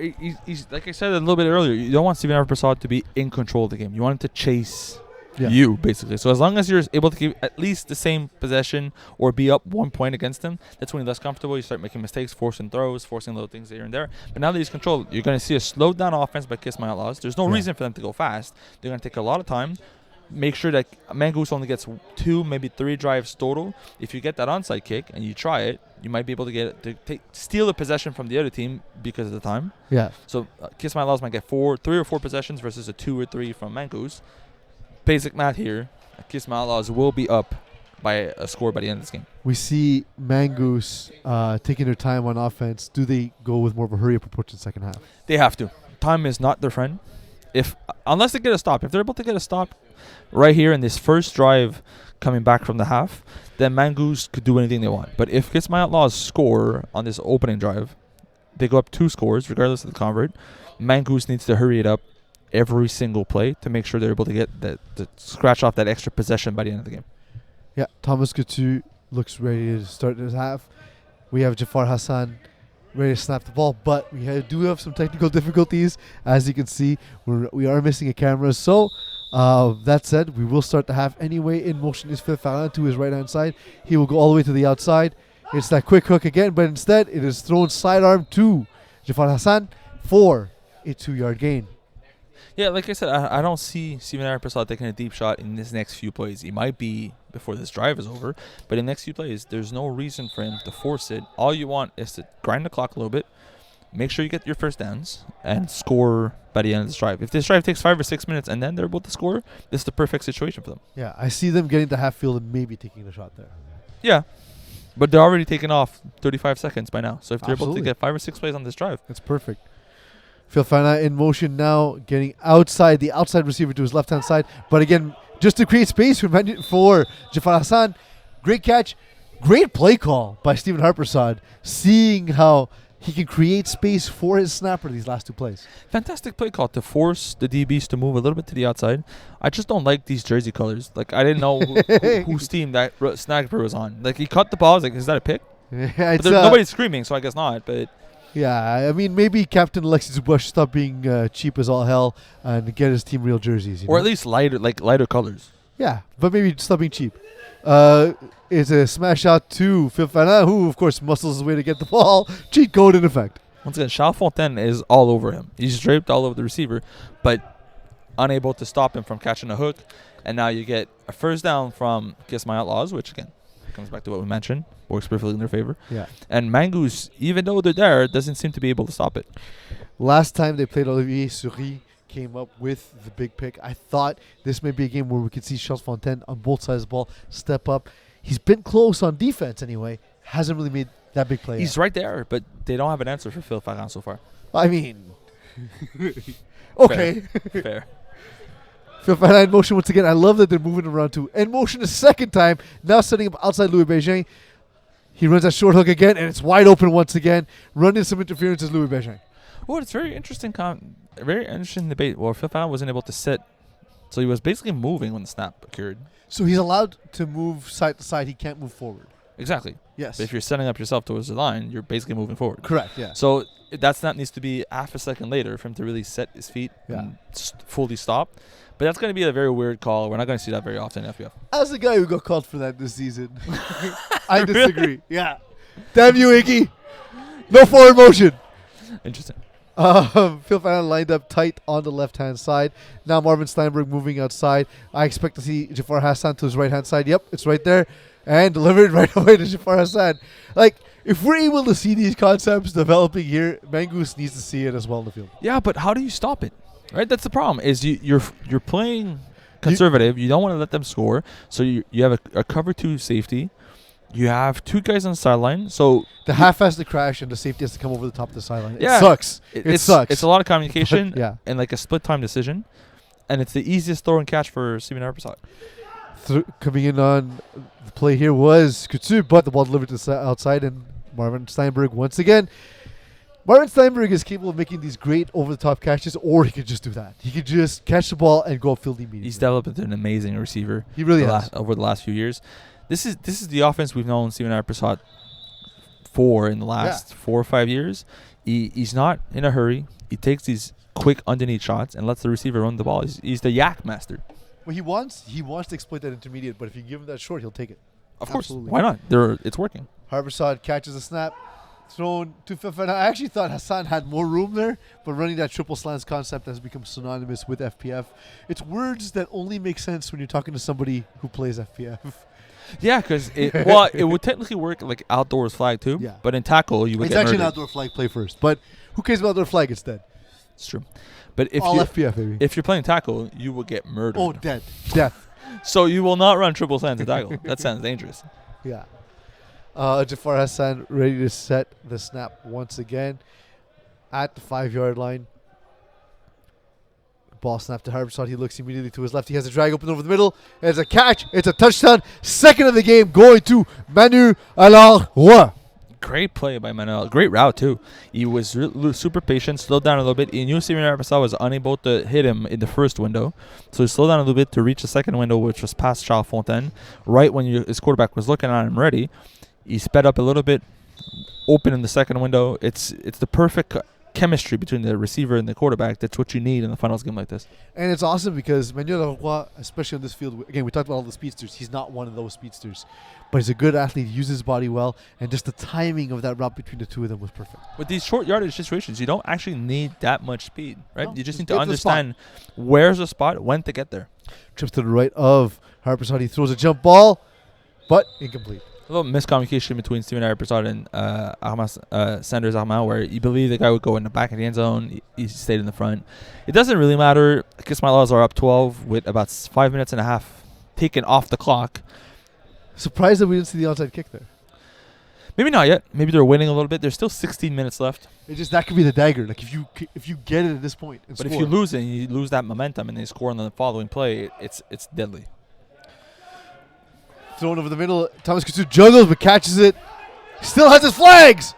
Speaker 2: he's like I said a little bit earlier. You don't want Stephen Harpersod to be in control of the game. You want him to chase you, basically. So as long as you're able to keep at least the same possession or be up 1 point against him, that's when you're less comfortable. You start making mistakes, forcing throws, forcing little things here and there. But now that he's controlled, you're going to see a slowed down offense by Kiss My Outlaws. There's no reason for them to go fast. They're going to take a lot of time. Make sure that Mangoose only gets 2, maybe 3 drives total. If you get that onside kick and you try it, you might be able to steal a possession from the other team because of the time.
Speaker 1: Yeah.
Speaker 2: So Kiss My Outlaws might get 3 or 4 possessions versus a 2 or 3 from Mangoose. Basic math here. Kiss My Outlaws will be up by a score by the end of this game.
Speaker 1: We see Mangoose taking their time on offense. Do they go with more of a hurry-up approach in the second half?
Speaker 2: They have to. Time is not their friend. Unless they get a stop. If they're able to get a stop right here in this first drive coming back from the half, then Mangoose could do anything they want. But if Kiss My Outlaws score on this opening drive, they go up 2 scores regardless of the convert. Mangoose needs to hurry it up every single play to make sure they're able to get to scratch off that extra possession by the end of the game.
Speaker 1: Yeah, Thomas Coutu looks ready to start this half. We have Jafar Hassan ready to snap the ball, but we do have some technical difficulties. As you can see, we are missing a camera. So that said, we will start the half anyway. In motion is Phil Fallon to his right-hand side. He will go all the way to the outside. It's that quick hook again, but instead it is thrown sidearm to Jafar Hassan for a 2-yard gain.
Speaker 2: Yeah, like I said, I don't see Stephen Harpersod taking a deep shot in this next few plays. He might be before this drive is over, but in the next few plays, there's no reason for him to force it. All you want is to grind the clock a little bit, make sure you get your first downs, and score by the end of this drive. If this drive takes 5 or 6 minutes and then they're able to score, this is the perfect situation for them.
Speaker 1: Yeah, I see them getting to half field and maybe taking the shot there.
Speaker 2: Yeah, but they're already taking off 35 seconds by now. So if they're able to get 5 or 6 plays on this drive,
Speaker 1: that's perfect. Phil Fana in motion now, getting the outside receiver to his left-hand side. But again, just to create space for Jafar Hassan. Great catch. Great play call by Stephen Harpersad, seeing how he can create space for his snapper these last two plays.
Speaker 2: Fantastic play call to force the DBs to move a little bit to the outside. I just don't like these jersey colors. Like, I didn't know whose team that snapper was on. Like, he cut the ball. I was like, is that a pick?
Speaker 1: Yeah,
Speaker 2: nobody's screaming, so I guess not. But
Speaker 1: yeah, I mean, maybe Captain Alexis Dubois should stop being cheap as all hell and get his team real jerseys.
Speaker 2: Or at least lighter colors.
Speaker 1: Yeah, but maybe stop being cheap. It's a smash out to Phil Fernand, who, of course, muscles his way to get the ball. Cheat code in effect.
Speaker 2: Once again, Charles Fontaine is all over him. He's draped all over the receiver, but unable to stop him from catching a hook. And now you get a first down from Kiss My Outlaws, which, again, comes back to what we mentioned. Works perfectly in their favor.
Speaker 1: Yeah.
Speaker 2: And Mangoose, even though they're there, doesn't seem to be able to stop it.
Speaker 1: Last time they played, Olivier Souris came up with the big pick. I thought this may be a game where we could see Charles Fontaine on both sides of the ball step up. He's been close on defense anyway. Hasn't really made that big play.
Speaker 2: He's right there, but they don't have an answer for Phil Ferrand so far.
Speaker 1: I mean, okay.
Speaker 2: Fair.
Speaker 1: Phil Ferrand in motion once again. I love that they're moving around too. In motion a second time. Now setting up outside Louis Bégin. He runs that short hook again, and it's wide open once again. Running some interference is Louis Bégin.
Speaker 2: Well, it's very interesting. Very interesting debate. Well, Phil Ferrand wasn't able to sit, so he was basically moving when the snap occurred.
Speaker 1: So he's allowed to move side to side. He can't move forward.
Speaker 2: Exactly.
Speaker 1: Yes.
Speaker 2: But if you're setting up yourself towards the line, you're basically moving forward.
Speaker 1: Correct, yeah.
Speaker 2: So that snap needs to be half a second later for him to really set his feet and fully stop. But that's going to be a very weird call. We're not going to see that very often in FPF.
Speaker 1: As a guy who got called for that this season, I disagree. Really? Yeah. Damn you, Iggy. No forward motion.
Speaker 2: Interesting.
Speaker 1: Phil Ferrand lined up tight on the left-hand side. Now Marvin Steinberg moving outside. I expect to see Jafar Hassan to his right-hand side. Yep, it's right there. And delivered right away to Jafar Hassan. Like, if we're able to see these concepts developing here, Mangoose needs to see it as well in the field.
Speaker 2: Yeah, but how do you stop it? Right, that's the problem. Is you're playing conservative. You don't want to let them score. So you have a cover two safety. You have two guys on the sideline. So
Speaker 1: the half has to crash and the safety has to come over the top of the sideline.
Speaker 2: Yeah,
Speaker 1: it sucks. It sucks.
Speaker 2: It's a lot of communication
Speaker 1: and
Speaker 2: like a split time decision. And it's the easiest throw and catch for Steven Harpersad.
Speaker 1: Coming in on the play here was Couture, but the ball delivered to the outside, and Marvin Steinberg once again. Marvin Steinberg is capable of making these great over-the-top catches, or he could just do that. He could just catch the ball and go upfield immediately.
Speaker 2: He's developed into an amazing receiver.
Speaker 1: He really has.
Speaker 2: Over the last few years. This is the offense we've known Steven Harpersad for in the last 4 or 5 years. He's not in a hurry. He takes these quick underneath shots and lets the receiver run the ball. He's the yak master.
Speaker 1: Well, he wants to exploit that intermediate, but if you give him that short, he'll take it.
Speaker 2: Of course. Why not? It's working.
Speaker 1: Harpersad catches a snap. Thrown to Fafana. I actually thought Hassan had more room there, but running that triple slants concept has become synonymous with FPF. It's words that only make sense when you're talking to somebody who plays FPF.
Speaker 2: Yeah, because it would technically work like outdoors flag too.
Speaker 1: Yeah.
Speaker 2: But in tackle, you would
Speaker 1: it's
Speaker 2: get
Speaker 1: actually
Speaker 2: murdered.
Speaker 1: an outdoor flag play first. But who cares about outdoor flag instead?
Speaker 2: It's true. But if
Speaker 1: all FPF, baby.
Speaker 2: If you're playing tackle, you will get murdered.
Speaker 1: Oh, death.
Speaker 2: So you will not run triple slants in tackle. That sounds dangerous.
Speaker 1: Yeah. Jafar Hassan ready to set the snap once again at the 5-yard line. Ball snap to Harpersad. He looks immediately to his left. He has a drag open over the middle. It's a catch. It's a touchdown. Second of the game going to Manu Alaroy.
Speaker 2: Great play by Manuel. Great route, too. He was super patient, slowed down a little bit. He knew Steven Harpersad was unable to hit him in the first window. So he slowed down a little bit to reach the second window, which was past Charles Fontaine. Right when his quarterback was looking at him ready, he sped up a little bit, open in the second window. It's the perfect chemistry between the receiver and the quarterback. That's what you need in a finals game like this.
Speaker 1: And it's awesome because Manuel Alaroy, especially on this field, again, we talked about all the speedsters. He's not one of those speedsters. But he's a good athlete, uses his body well, and just the timing of that route between the two of them was perfect.
Speaker 2: With these short yardage situations, you don't actually need that much speed, right?
Speaker 1: No,
Speaker 2: you just need to understand where's the spot, when to get there.
Speaker 1: Trips to the right of Harpersad. He throws a jump ball, but incomplete.
Speaker 2: A little miscommunication between Steven Harpersad and Sanders Armand, where you believe the guy would go in the back of the end zone. He stayed in the front. It doesn't really matter. Kiss My Outlaws are up 12 with about 5 minutes and a half taken off the clock.
Speaker 1: Surprised that we didn't see the onside kick there.
Speaker 2: Maybe not yet. Maybe they're waiting a little bit. There's still 16 minutes left.
Speaker 1: It just that could be the dagger. Like if you get it at this point, and
Speaker 2: but
Speaker 1: score.
Speaker 2: if you lose it, and you lose that momentum, and they score on the following play, it's deadly.
Speaker 1: Thrown over the middle. Thomas Couture juggles but catches it. Still has his flags.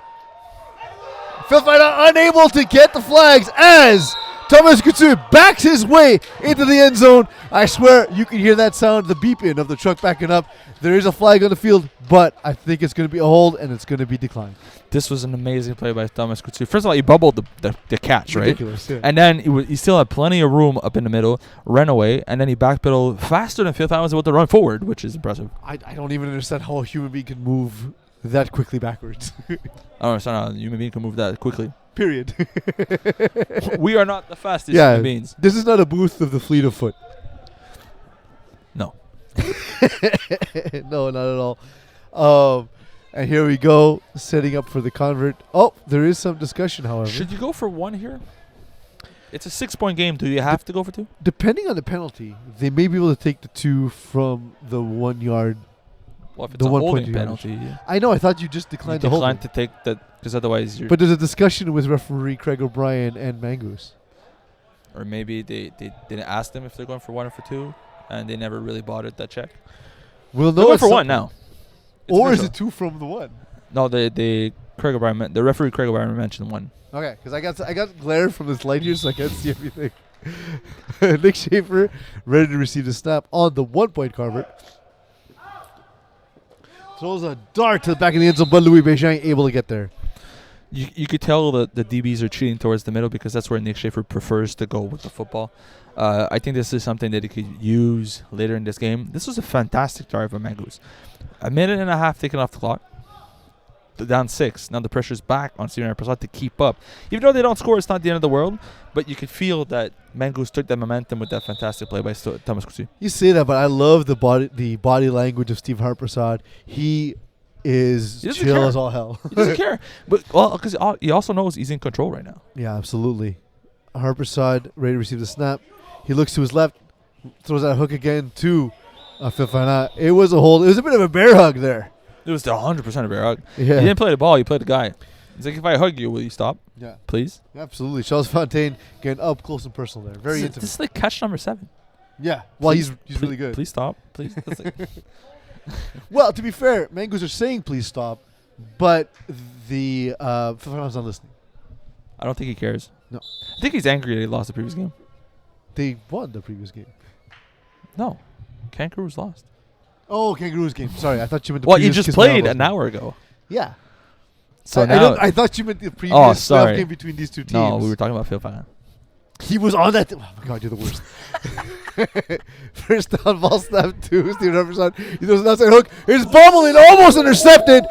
Speaker 1: Phil Fina unable to get the flags as Thomas Couture backs his way into the end zone. I swear you can hear that sound, the beeping of the truck backing up. There is a flag on the field, but I think it's going to be a hold and it's going to be declined.
Speaker 2: This was an amazing play by Thomas Couture. First of all, he bubbled the catch, right?
Speaker 1: Ridiculous, yeah.
Speaker 2: And then he still had plenty of room up in the middle, ran away, and then he backpedaled faster than Phil Fina was able to run forward, which is impressive.
Speaker 1: I don't even understand how a human being can move that quickly backwards.
Speaker 2: I don't understand how a human being can move that quickly.
Speaker 1: Period.
Speaker 2: We are not the fastest human beings.
Speaker 1: This is not a booth of the fleet of foot.
Speaker 2: No.
Speaker 1: No, not at all. And here we go, setting up for the convert. Oh, there is some discussion, however.
Speaker 2: Should you go for one here? It's a 6-point game. Do you have to go for 2?
Speaker 1: Depending on the penalty, they may be able to take the 2 from the 1 yard.
Speaker 2: Well, if it's
Speaker 1: The
Speaker 2: a
Speaker 1: 1
Speaker 2: holding
Speaker 1: point
Speaker 2: penalty, yeah.
Speaker 1: I know. I thought you just declined the holding.
Speaker 2: to take that because otherwise you're.
Speaker 1: But there's a discussion with referee Craig O'Brien and Mangoose.
Speaker 2: Or maybe they didn't ask them if they're going for 1 or for 2, and they never really bothered that check.
Speaker 1: We'll
Speaker 2: They're
Speaker 1: know
Speaker 2: going for 1 now. It's
Speaker 1: or is
Speaker 2: official.
Speaker 1: it 2 from the 1?
Speaker 2: No, the referee Craig O'Brien mentioned 1.
Speaker 1: Okay, because I got glare from this light here, so I can't see everything. Nick Schaefer ready to receive the snap on the 1-point convert. Throws a dart to the back of the end zone, but Louis Bégin able to get there.
Speaker 2: You could tell that the DBs are cheating towards the middle because that's where Nick Schaefer prefers to go with the football. I think this is something that he could use later in this game. This was a fantastic drive by Mangoose. A minute and a half taken off the clock. Down 6. Now the pressure's back on Steven Prasad to keep up. Even though they don't score, it's not the end of the world. But you could feel that Mangoose took that momentum with that fantastic play by Thomas Couture.
Speaker 1: You say that, but I love the body language of Steve Harpersad. He is chill
Speaker 2: care.
Speaker 1: as all hell.
Speaker 2: He doesn't care. But because he also knows he's in control right now.
Speaker 1: Yeah, absolutely. Harpersad ready to receive the snap. He looks to his left, throws that hook again to Phil Fina. It was a hold. It was a bit of a bear hug there.
Speaker 2: It was 100% a bear hug.
Speaker 1: Yeah.
Speaker 2: He didn't play the ball. He played the guy. He's like, if I hug you, will you stop?
Speaker 1: Yeah.
Speaker 2: Please?
Speaker 1: Absolutely. Charles Fontaine getting up close and personal there. Very intimate.
Speaker 2: This is like catch number 7.
Speaker 1: Yeah. Well,
Speaker 2: Please-
Speaker 1: he's really good.
Speaker 2: Please stop. Please. That's like,
Speaker 1: Well, to be fair, Mangoose are saying please stop, but the Phil Fina's not listening.
Speaker 2: I don't think he cares.
Speaker 1: No.
Speaker 2: I think he's angry that he lost the previous game.
Speaker 1: They won the previous game.
Speaker 2: No. Kangaroos lost.
Speaker 1: Oh, Kangaroos game. Sorry, I thought you meant the
Speaker 2: Well, you
Speaker 1: previous
Speaker 2: just
Speaker 1: Kiss My
Speaker 2: played
Speaker 1: Outlaws
Speaker 2: an
Speaker 1: game.
Speaker 2: hour ago.
Speaker 1: Yeah.
Speaker 2: So
Speaker 1: I
Speaker 2: now.
Speaker 1: I thought you meant the previous playoff
Speaker 2: sorry.
Speaker 1: game between these two teams.
Speaker 2: No, we were talking about Phil Fina.
Speaker 1: He was on that. Oh my God, you're the worst. First down, ball snap to Steven Harpersad. He throws an outside hook. It's bubbling, almost intercepted.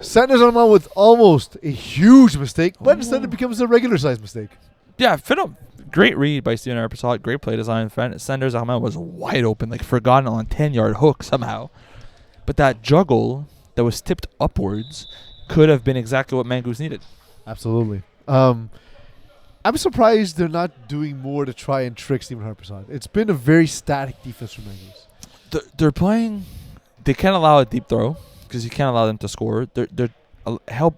Speaker 1: Sanders on with almost a huge mistake, but instead it becomes a regular size mistake.
Speaker 2: Yeah, great read by Steven Harpersad. Great play design. Sanders Ahmed was wide open, like forgotten on a 10-yard hook somehow. But that juggle that was tipped upwards could have been exactly what Mangoose needed.
Speaker 1: Absolutely. I'm surprised they're not doing more to try and trick Steven Harpersad. It's been a very static defense from Mangoose.
Speaker 2: They're playing. They can't allow a deep throw because you can't allow them to score. They're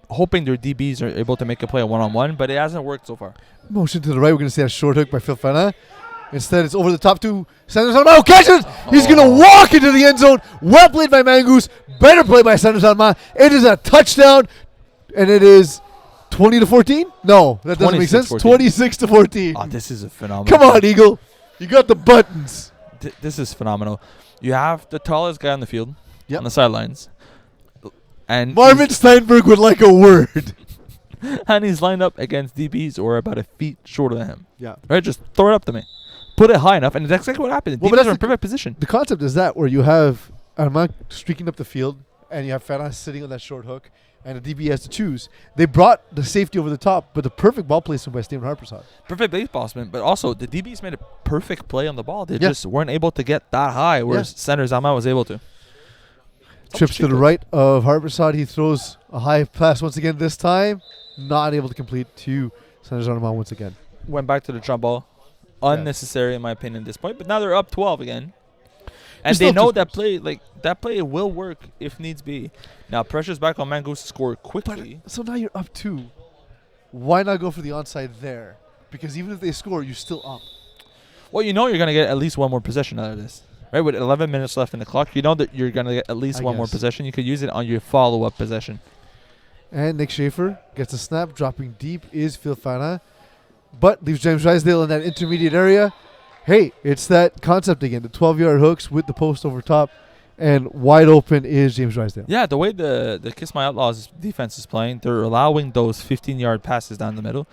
Speaker 2: hoping their DBs are able to make a play a one-on-one, but it hasn't worked so far.
Speaker 1: Motion to the right. We're going to see a short hook by Phil Fina. Instead, it's over the top to Sanders Alma. Catches! He's going to walk into the end zone. Well played by Mangoose. Better play by Sanders Alma. It is a touchdown, and it is 20-14? No, that doesn't make sense. 26-14.
Speaker 2: Oh, this is a phenomenal.
Speaker 1: Come on, Eagle. You got the buttons.
Speaker 2: This is phenomenal. You have the tallest guy on the field on the sidelines. And
Speaker 1: Marvin Steinberg would like a word.
Speaker 2: And he's lined up against DBs or about a feet shorter than him.
Speaker 1: Yeah.
Speaker 2: Right? Just throw it up to me. Put it high enough, and that's exactly what happened.
Speaker 1: Well,
Speaker 2: DBs are in perfect position.
Speaker 1: The concept is that where you have Armand streaking up the field, and you have Fina sitting on that short hook, and the DB has to choose. They brought the safety over the top, but the perfect ball placement by Steven Harpersad.
Speaker 2: Perfect baseball spin, but also the DBs made a perfect play on the ball. They just weren't able to get that high, whereas Sanders Ahmad was able to.
Speaker 1: Trips to the right of Harpersad. He throws a high pass once again this time. Not able to complete to Sanders Ahmad once again.
Speaker 2: Went back to the jump ball. Unnecessary in my opinion at this point, but now they're up 12 again. And they know that play will work if needs be. Now pressure's back on Mangoose to score quickly.
Speaker 1: But, so now you're up 2. Why not go for the onside there? Because even if they score, you're still up.
Speaker 2: Well, you know you're going to get at least one more possession out of this. right? With 11 minutes left in the clock, you know that you're going to get at least one more possession. You could use it on your follow-up possession.
Speaker 1: And Nick Schaefer gets a snap. Dropping deep is Phil Fana, but leaves James Drysdale in that intermediate area. Hey, it's that concept again. The 12-yard hooks with the post over top. And wide open is James Drysdale.
Speaker 2: Yeah, the way the Kiss My Outlaws defense is playing, they're allowing those 15-yard passes down the middle.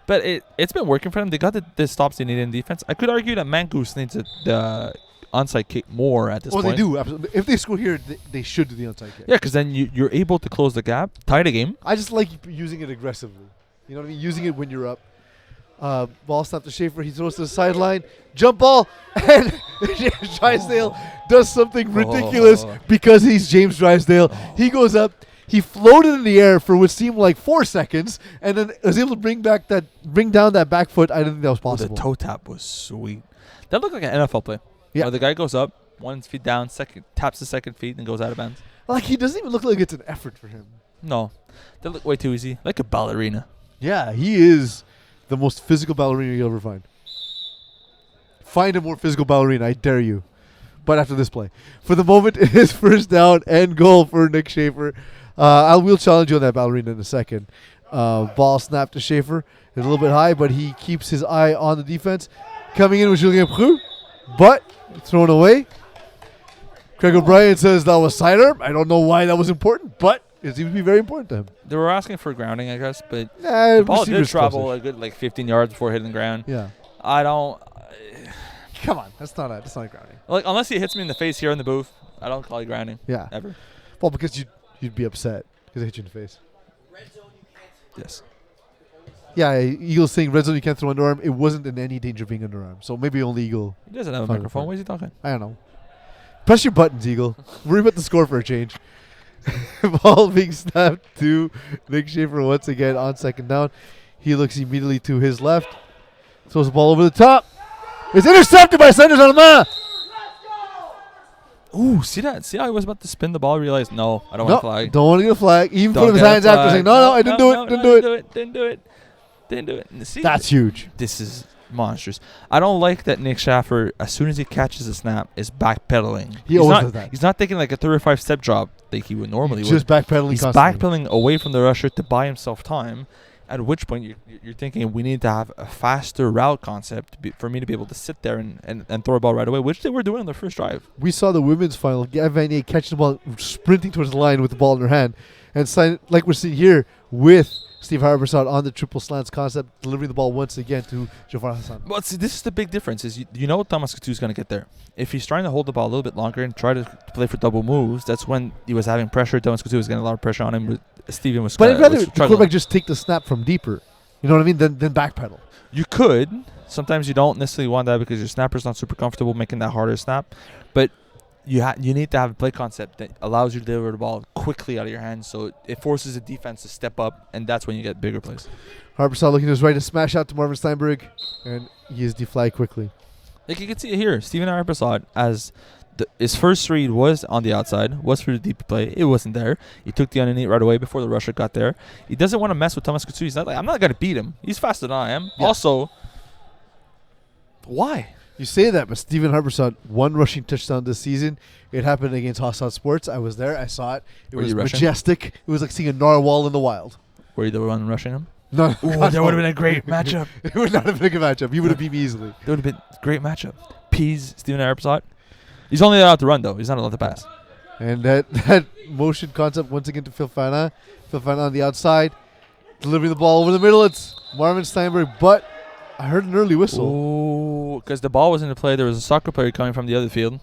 Speaker 2: But it's been working for them. They got the stops they need in defense. I could argue that Mangoose needs the onside kick more at this point.
Speaker 1: They do. Absolutely. If they score here, they should do the onside kick.
Speaker 2: Yeah, because then you're able to close the gap, tie the game.
Speaker 1: I just like using it aggressively. You know what I mean? Using it when you're up. Ball snap to Schaefer. He throws to the sideline. Jump ball. And Drysdale does something ridiculous because he's James Drysdale. He goes up. He floated in the air for what seemed like 4 seconds, and then was able to bring down that back foot. I didn't think that was possible.
Speaker 2: The toe tap was sweet. That looked like an NFL play. Yeah. The guy goes up, 1 feet down, taps the second feet, and goes out of bounds.
Speaker 1: Like, he doesn't even look like it's an effort for him.
Speaker 2: No. That looked way too easy. Like a ballerina.
Speaker 1: Yeah, he is the most physical ballerina you'll ever find. Find a more physical ballerina, I dare you. But after this play. For the moment, it is first down and goal for Nick Schaefer. We'll challenge you on that ballerina in a second. Ball snap to Schaefer. It's a little bit high, but he keeps his eye on the defense. Coming in with Julien Preux, but thrown away. Craig O'Brien says that was sidearm. I don't know why that was important, but it seems to be very important to him.
Speaker 2: They were asking for grounding, I guess, but the ball did travel a good 15 yards before hitting the ground.
Speaker 1: Yeah.
Speaker 2: I don't...
Speaker 1: Come on, that's not grounding.
Speaker 2: Like, unless he hits me in the face here in the booth, I don't call it grounding.
Speaker 1: Yeah.
Speaker 2: Ever.
Speaker 1: Well, because you'd be upset because they hit you in the face.
Speaker 2: Yes.
Speaker 1: Yeah, Eagle's saying red zone you can't throw underarm. It wasn't in any danger of being underarm. So maybe only Eagle.
Speaker 2: He doesn't have a microphone. What is he talking?
Speaker 1: I don't know. Press your buttons, Eagle. Worry about the score for a change. Ball being snapped to Nick Schaefer once again on second down. He looks immediately to his left. Throws the ball over the top. It's intercepted by Sanders Alma.
Speaker 2: Ooh, see that? See how he was about to spin the ball? Realized, no, I don't want a flag.
Speaker 1: Don't want to get a flag. Even put his hands after saying, no, I didn't do it.
Speaker 2: Didn't do it. See,
Speaker 1: that's huge.
Speaker 2: This is monstrous. I don't like that Nick Schaefer, as soon as he catches a snap, is backpedaling.
Speaker 1: He always does that.
Speaker 2: He's not taking like a 35-step drop like he would normally.
Speaker 1: Just backpedaling.
Speaker 2: He's backpedaling away from the rusher to buy himself time. At which point you're thinking we need to have a faster route concept for me to be able to sit there and throw a ball right away, which they were doing on their first drive.
Speaker 1: We saw the women's final. Gav Vanier catching the ball, sprinting towards the line with the ball in her hand. And like we're seeing here with Steve Harborside on the triple slants concept, delivering the ball once again to Jafar Hassan.
Speaker 2: But see, this is the big difference. Is you know Thomas Couture is going to get there. If he's trying to hold the ball a little bit longer and try to play for double moves, that's when he was having pressure. Thomas Couture was getting a lot of pressure on him. Steven was
Speaker 1: But I'd rather the quarterback just take the snap from deeper. You know what I mean? Then backpedal.
Speaker 2: You could. Sometimes you don't necessarily want that because your snapper's not super comfortable making that harder snap. But you need to have a play concept that allows you to deliver the ball quickly out of your hands, so it forces the defense to step up, and that's when you get bigger plays. Harborside
Speaker 1: looking to his right to smash out to Marvin Steinberg, and he is deflagged quickly.
Speaker 2: Like you can see it here, Steven Harborside, as his first read was on the outside, was for the deep play. It wasn't there. He took the underneath right away before the rusher got there. He doesn't want to mess with Thomas Couture. He's not like, I'm not going to beat him. He's faster than I am. Yeah. Also, why?
Speaker 1: You say that, but Steven Harborside, 1 rushing touchdown this season. It happened against Hostile Sports. I was there. I saw it. It was majestic. It was like seeing a narwhal in the wild.
Speaker 2: Were you the one rushing him?
Speaker 1: No.
Speaker 2: Ooh, that would have been a great matchup.
Speaker 1: It would not have been a good matchup. He would have beat me easily.
Speaker 2: That would have been a great matchup. Peeze, Steven Harborside. He's only allowed to run, though. He's not allowed to pass.
Speaker 1: And that motion concept once again to Phil Fana. Phil Fana on the outside. Delivering the ball over the middle. It's Marvin Steinberg, but I heard an early whistle.
Speaker 2: Oh, because the ball was in the play. There was a soccer player coming from the other field.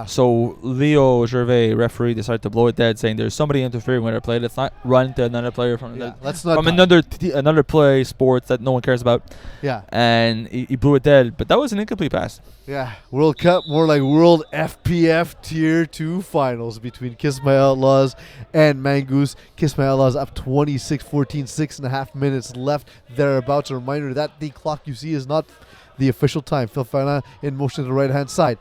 Speaker 2: So Leo Gervais, referee, decided to blow it dead, saying there's somebody interfering with our play. Let's not run to another player from another play, sports that no one cares about.
Speaker 1: Yeah.
Speaker 2: And he blew it dead. But that was an incomplete pass.
Speaker 1: Yeah. World Cup, more like World FPF Tier 2 finals between Kiss My Outlaws and Mangoose. Kiss My Outlaws up 26-14, 6.5 minutes left thereabouts. A reminder that the clock you see is not the official time. Phil Fana in motion to the right-hand side.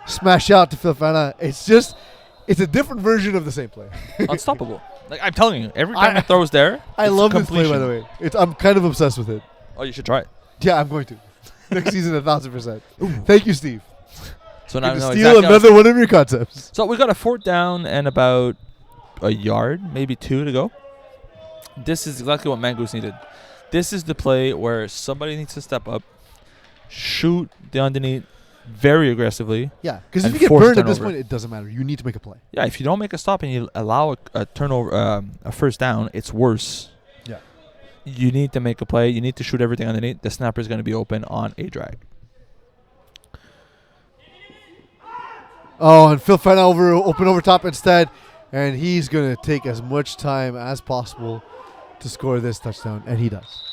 Speaker 1: Smash out to Phil Fana. It's a different version of the same play.
Speaker 2: Unstoppable. Like I'm telling you, every time it throws there,
Speaker 1: I love completion. This play, by the way. I'm kind of obsessed with it.
Speaker 2: Oh, you should try it.
Speaker 1: Yeah, I'm going to. Next season, 1,000%. Thank you, Steve.
Speaker 2: So now I know
Speaker 1: steal another one of your concepts.
Speaker 2: So we got a 4th down and about a yard, maybe 2 to go. This is exactly what Mangoose needed. This is the play where somebody needs to step up, shoot the underneath very aggressively.
Speaker 1: Yeah, because if you get burned at this point, it doesn't matter. You need to make a play.
Speaker 2: Yeah, if you don't make a stop and you allow a turnover, a first down, it's worse.
Speaker 1: Yeah.
Speaker 2: You need to make a play. You need to shoot everything underneath. The snapper is going to be open on a drag.
Speaker 1: Oh, and Phil found open over top instead, and he's going to take as much time as possible to score this touchdown, and he does.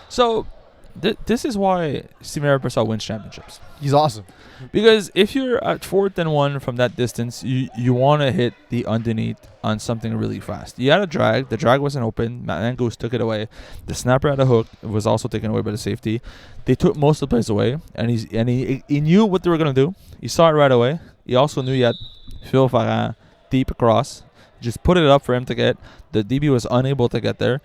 Speaker 2: So this is why Steven Arpasal wins championships.
Speaker 1: He's awesome.
Speaker 2: Because if you're at 4th and 1 from that distance, you want to hit the underneath on something really fast. You had a drag. The drag wasn't open. Mangoose took it away. The snapper had a hook. It was also taken away by the safety. They took most of the plays away, and he knew what they were going to do. He saw it right away. He also knew he had Phil Farran deep across. Just put it up for him to get. The DB was unable to get there.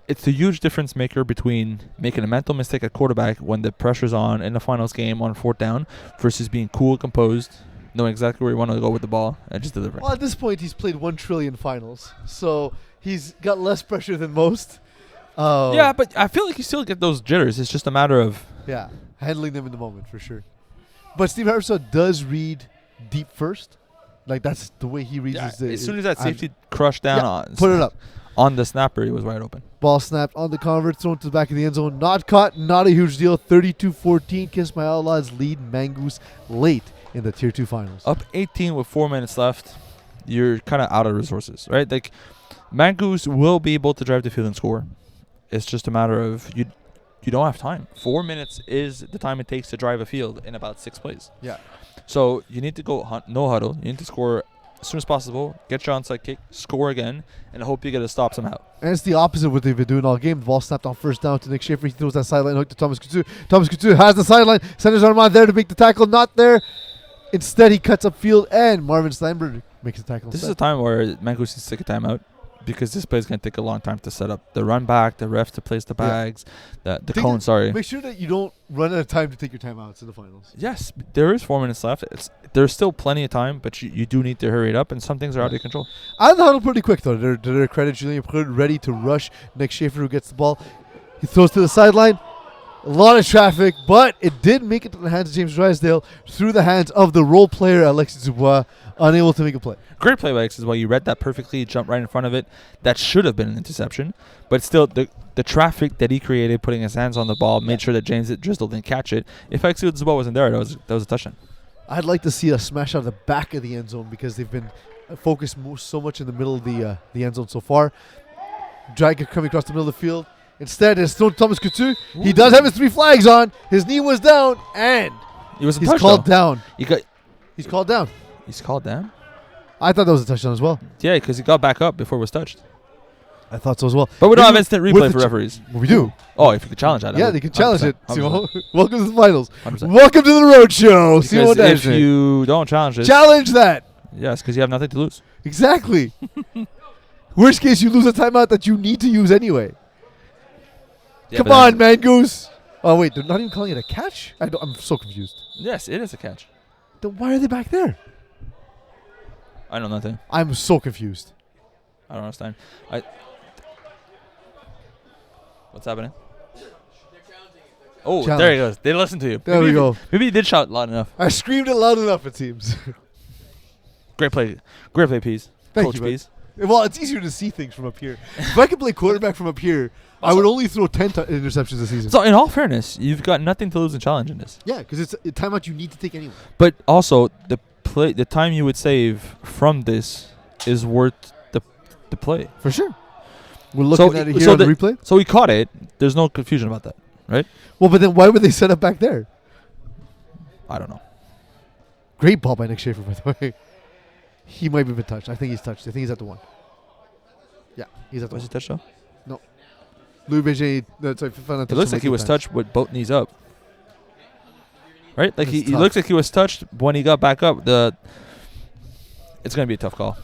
Speaker 2: It's a huge difference maker between making a mental mistake at quarterback when the pressure's on in the finals game on 4th down versus being cool, composed, knowing exactly where you want to go with the ball and just delivering.
Speaker 1: Well, at this point, he's played 1 trillion finals, so he's got less pressure than most.
Speaker 2: Yeah, but I feel like you still get those jitters. It's just a matter of
Speaker 1: handling them in the moment for sure. But Steve Harrison does read deep first. Like, that's the way he reads.
Speaker 2: As soon as that safety crushed down
Speaker 1: put it up.
Speaker 2: On the snapper, he was wide open.
Speaker 1: Ball snapped on the convert, thrown to the back of the end zone. Not caught, not a huge deal. 32-14. Kiss My Outlaws lead Mangoose late in the Tier 2 finals.
Speaker 2: Up 18 with 4 minutes left. You're kind of out of resources, right? Like, Mangoose will be able to drive the field and score. It's just a matter of you don't have time. 4 minutes is the time it takes to drive a field in about 6 plays.
Speaker 1: Yeah.
Speaker 2: So you need to go no huddle. You need to score as soon as possible, get your onside kick, score again, and hope you get a stop somehow.
Speaker 1: And it's the opposite of what they've been doing all game. The ball snapped on 1st down to Nick Schaefer. He throws that sideline hook to Thomas Couture. Thomas Couture has the sideline. Centers Armand there to make the tackle. Not there. Instead, he cuts upfield, and Marvin Steinberg makes the tackle.
Speaker 2: This is a time where Mangoose needs to take a timeout because this play is going to take a long time to set up. The run back, the ref to place the bags, the cone,
Speaker 1: Make sure that you don't run out of time to take your timeouts in the finals.
Speaker 2: Yes, there is 4 minutes left. There's still plenty of time, but you do need to hurry it up, and some things are out of your control.
Speaker 1: Out of the huddle pretty quick, though. To their credit, Julien Prud ready to rush Nick Schaefer, who gets the ball. He throws to the sideline. A lot of traffic, but it did make it to the hands of James Drysdale through the hands of the role player, Alexis Dubois, unable to make a play.
Speaker 2: Great play by Alexis Dubois. You read that perfectly, jumped right in front of it. That should have been an interception, but still the traffic that he created, putting his hands on the ball, made sure that James Drysdale didn't catch it. If Alexis Dubois wasn't there, that was a touchdown.
Speaker 1: I'd like to see a smash out of the back of the end zone because they've been focused so much in the middle of the end zone so far. Drag coming across the middle of the field. Instead, it's thrown to Thomas Couture. He does have his 3 flags on. His knee was down, and he's called down. He's called down.
Speaker 2: He's called down?
Speaker 1: I thought that was a touchdown as well.
Speaker 2: Yeah, because he got back up before it was touched.
Speaker 1: I thought so as well.
Speaker 2: But we don't have instant replay for referees.
Speaker 1: We do.
Speaker 2: Oh, if you could challenge that.
Speaker 1: Yeah, they can challenge it.
Speaker 2: 100%.
Speaker 1: Welcome to the finals.
Speaker 2: 100%.
Speaker 1: Welcome to the road show.
Speaker 2: Because if you don't challenge it.
Speaker 1: Challenge that.
Speaker 2: Yes, because you have nothing to lose.
Speaker 1: Exactly. Worst case, you lose a timeout that you need to use anyway.
Speaker 2: Yeah,
Speaker 1: come on, Mangoose. Oh, wait. They're not even calling it a catch? I'm so confused.
Speaker 2: Yes, it is a catch.
Speaker 1: Then why are they back there?
Speaker 2: I know nothing.
Speaker 1: I'm so confused.
Speaker 2: I don't understand. What's happening? Oh, there he goes. They listened to you.
Speaker 1: There we go.
Speaker 2: Maybe he did shout loud enough.
Speaker 1: I screamed it loud enough, it seems.
Speaker 2: Great play. Great play, Peeze.
Speaker 1: Thank
Speaker 2: Coach
Speaker 1: you,
Speaker 2: Peeze.
Speaker 1: Well, it's easier to see things from up here. If I could play quarterback from up here, I would only throw 10 interceptions this season.
Speaker 2: So, in all fairness, you've got nothing to lose in challenge in this.
Speaker 1: Yeah, because it's a timeout you need to take anyway.
Speaker 2: But also, the time you would save from this is worth the play.
Speaker 1: For sure. We're looking at it here on the replay.
Speaker 2: So he caught it. There's no confusion about that, right?
Speaker 1: Well, but then why would they set up back there?
Speaker 2: I don't know.
Speaker 1: Great ball by Nick Schaefer, by the way. He might have been touched. I think he's touched. I think he's at the 1. Yeah, he's at the 1.
Speaker 2: Was he touched though?
Speaker 1: No. Louis Béger.
Speaker 2: It looks like he was touched with both knees up. Right? Like he looks like he was touched when he got back up. It's going to be a tough call.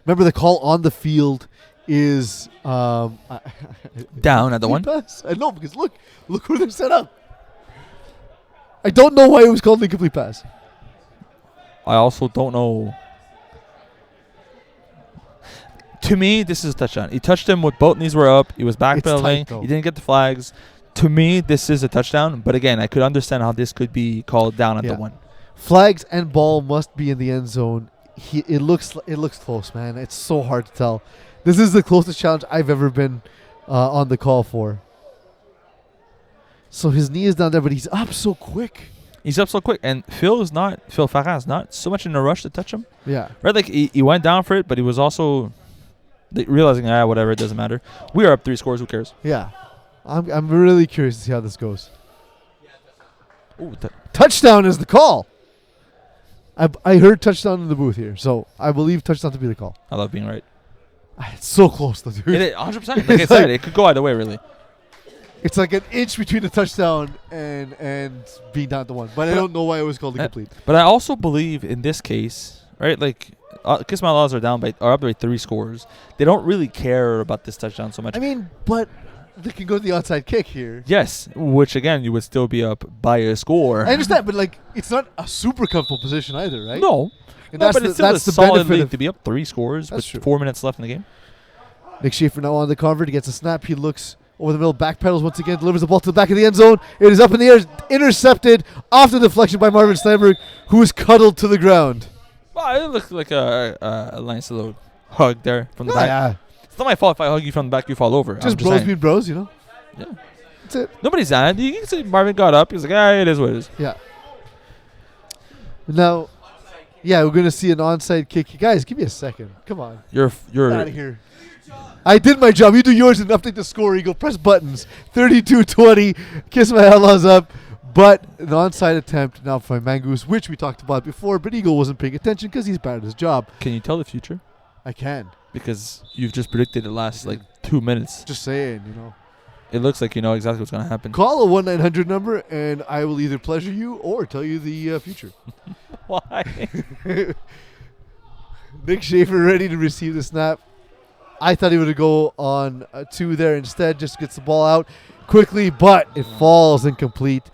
Speaker 1: Remember, the call on the field is
Speaker 2: down at the 1.
Speaker 1: Pass. I know, because look where they're set up. I don't know why it was called an incomplete pass.
Speaker 2: I also don't know. To me, this is a touchdown. He touched him with both knees were up. He was backpedaling. He didn't get the flags. To me, this is a touchdown. But again, I could understand how this could be called down at the 1.
Speaker 1: Flags and ball must be in the end zone. It looks close, man. It's so hard to tell. This is the closest challenge I've ever been on the call for. So his knee is down there, but he's up so quick.
Speaker 2: He's up so quick, and Phil Farah's not so much in a rush to touch him.
Speaker 1: Yeah.
Speaker 2: Right, like he went down for it, but he was also realizing, whatever, it doesn't matter. We are up 3 scores. Who cares?
Speaker 1: Yeah. I'm really curious to see how this goes.
Speaker 2: Ooh,
Speaker 1: touchdown is the call. I heard touchdown in the booth here, so I believe touchdown to be the call.
Speaker 2: I love being right.
Speaker 1: It's so close, though, dude.
Speaker 2: It is 100%. Like I said, it could go either way, really.
Speaker 1: It's like an inch between the touchdown and being down at the 1. But I don't know why it was called incomplete.
Speaker 2: But I also believe in this case, right? Like, Kiss My Outlaws are up by 3 scores. They don't really care about this touchdown so much.
Speaker 1: I mean, but they can go to the onside kick here.
Speaker 2: Yes, which again, you would still be up by a score.
Speaker 1: I understand, but like, it's not a super comfortable position either, right?
Speaker 2: No.
Speaker 1: And
Speaker 2: but it's still a solid lead
Speaker 1: of
Speaker 2: to be up 3 scores with
Speaker 1: true.
Speaker 2: 4 minutes left in the game.
Speaker 1: Nick Schaefer now on the convert. He gets a snap. He looks over the middle, backpedals once again, delivers the ball to the back of the end zone. It is up in the air, intercepted off the deflection by Marvin Steinberg, who is cuddled to the ground.
Speaker 2: Well, it looked like a nice little hug there from the back.
Speaker 1: Yeah.
Speaker 2: It's not my fault if I hug you from the back, you fall over.
Speaker 1: Just bros being bros, you know?
Speaker 2: Yeah.
Speaker 1: That's it.
Speaker 2: Nobody's on it. You can say Marvin got up. He's like, it is what it is.
Speaker 1: Yeah. Now, we're going to see an onside kick. Guys, give me a second. Come on.
Speaker 2: You're
Speaker 1: out of here. I did my job. You do yours and update the score, Eagle. Press buttons. 32-20. Kiss My Outlaws up. But an onside attempt now for Mangoose, which we talked about before, but Eagle wasn't paying attention because he's bad at his job.
Speaker 2: Can you tell the future?
Speaker 1: I can.
Speaker 2: Because you've just predicted it last 2 minutes.
Speaker 1: Just saying, you know.
Speaker 2: It looks like you know exactly what's going to happen.
Speaker 1: Call a 1-900 number and I will either pleasure you or tell you the future.
Speaker 2: Why?
Speaker 1: Nick Schaefer ready to receive the snap. I thought he would go on 2 there instead. Just gets the ball out quickly, but it falls incomplete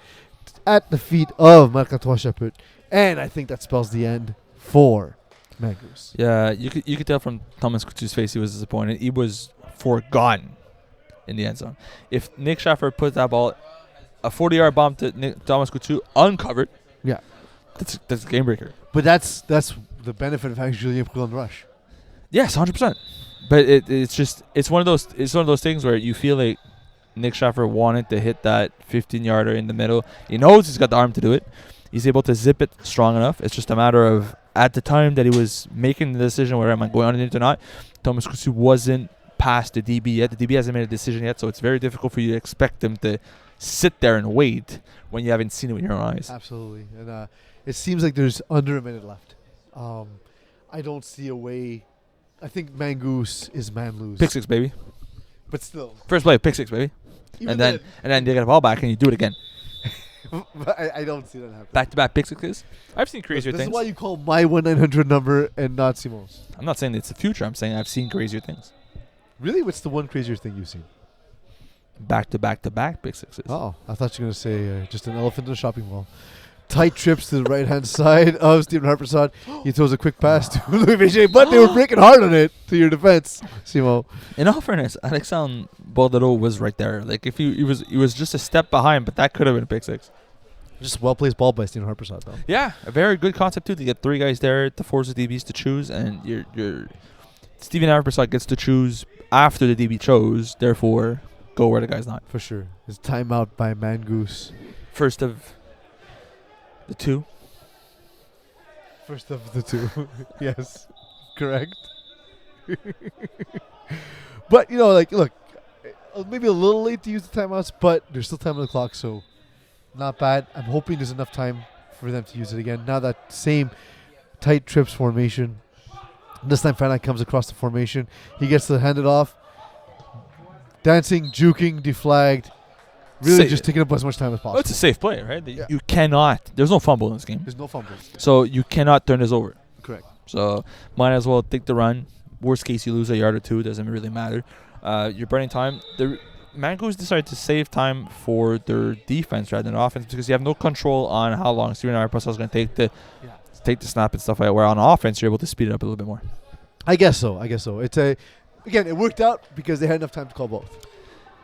Speaker 1: at the feet of Marc-Antoine Chaput. And I think that spells the end for Mangoose.
Speaker 2: Yeah, you could tell from Thomas Coutu's face he was disappointed. He was forgotten in the end zone. If Nick Schaefer put that ball, a 40-yard bomb to Thomas Coutu uncovered, that's a game breaker.
Speaker 1: But that's the benefit of having Julien Poulin on the rush.
Speaker 2: Yes, 100%. But it's one of those things where you feel like Nick Schaefer wanted to hit that 15-yarder in the middle. He knows he's got the arm to do it. He's able to zip it strong enough. It's just a matter of at the time that he was making the decision whether am I going underneath or not, Thomas Coutu wasn't past the DB yet. The DB hasn't made a decision yet, so it's very difficult for you to expect him to sit there and wait when you haven't seen it with your own eyes.
Speaker 1: Absolutely. And it seems like there's under a minute left. I don't see a way. I think Mangoose is man lose.
Speaker 2: Pick 6, baby.
Speaker 1: But still.
Speaker 2: First play, pick 6, baby. And then you get a ball back and you do it again.
Speaker 1: But I don't see that happen.
Speaker 2: Back-to-back pick 6s. I've seen crazier things.
Speaker 1: This is why you call my 1-900 number and not Simone's.
Speaker 2: I'm not saying it's the future. I'm saying I've seen crazier things.
Speaker 1: Really? What's the one crazier thing you've seen?
Speaker 2: Back-to-back-to-back pick 6s.
Speaker 1: Oh, I thought you were going to say just an elephant in a shopping mall. Tight trips to the right-hand side of Stephen Harpersad. He throws a quick pass to Louis Vigé, but they were breaking hard on it to your defense, Simo.
Speaker 2: In all fairness, Alexandre Bordereau was right there. Like if he was just a step behind, but that could have been a pick 6.
Speaker 1: Just well-placed ball by Stephen Harpersad, though.
Speaker 2: Yeah, a very good concept too. To get 3 guys there to force the DBs to choose, and your Stephen Harpersad gets to choose after the DB chose. Therefore, go where the guy's not.
Speaker 1: For sure. His timeout by Mangoose.
Speaker 2: First of the 2.
Speaker 1: First of the 2. Yes. Correct. But, look, maybe a little late to use the timeouts, but there's still time on the clock, so not bad. I'm hoping there's enough time for them to use it again. Now that same tight trips formation. This time Fanac comes across the formation. He gets to hand it off. Dancing, juking, deflagged. Really just taking up as much time as possible.
Speaker 2: It's a safe play, right?
Speaker 1: Yeah.
Speaker 2: You cannot. There's no fumble in this game.
Speaker 1: There's no fumble.
Speaker 2: So you cannot turn this over.
Speaker 1: Correct.
Speaker 2: So might as well take the run. Worst case, you lose a yard or 2. Doesn't really matter. You're burning time. Mangoose decided to save time for their defense rather than offense because you have no control on how long Steven Arpasa is going to take the snap and stuff like that. Where on offense, you're able to speed it up a little bit more.
Speaker 1: I guess so. It's again, it worked out because they had enough time to call both.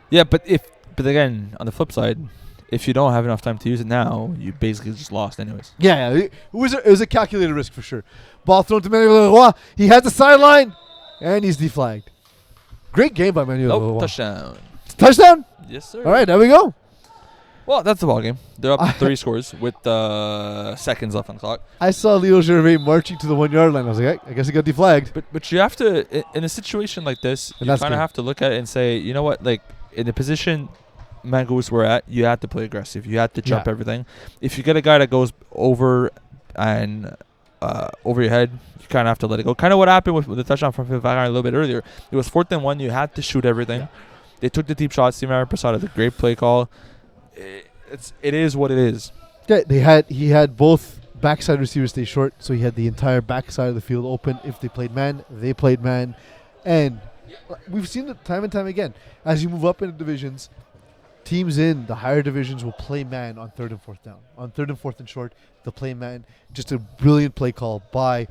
Speaker 2: Yeah, but again, on the flip side, if you don't have enough time to use it now, you basically just lost anyways.
Speaker 1: Yeah. It was a calculated risk for sure. Ball thrown to Manuel Leroy. He has the sideline, and he's deflagged. Great game by Manuel Leroy.
Speaker 2: Touchdown.
Speaker 1: Touchdown?
Speaker 2: Yes, sir.
Speaker 1: All right, there we go.
Speaker 2: Well, that's the ball game. They're up 3 scores with seconds left on the clock.
Speaker 1: I saw Leo Gervais marching to the 1 yard line. I was like, I guess he got deflagged.
Speaker 2: But you have to, in a situation like this, you kind of have to look at it and say, you know what, like in the position Mangoose were at, you had to play aggressive. You had to jump everything. If you get a guy that goes over and over your head, you kind of have to let it go. Kind of what happened with the touchdown from Varan a little bit earlier. It was 4th and 1. You had to shoot everything. Yeah. They took the deep shot. Steven Arpasa had a great play call. It is what it is.
Speaker 1: Yeah, he had both backside receivers stay short, so he had the entire backside of the field open. If they played man, they played man. And we've seen it time and time again. As you move up in the divisions, teams in the higher divisions will play man on 3rd and 4th down. On 3rd and 4th and short, they'll play man. Just a brilliant play call by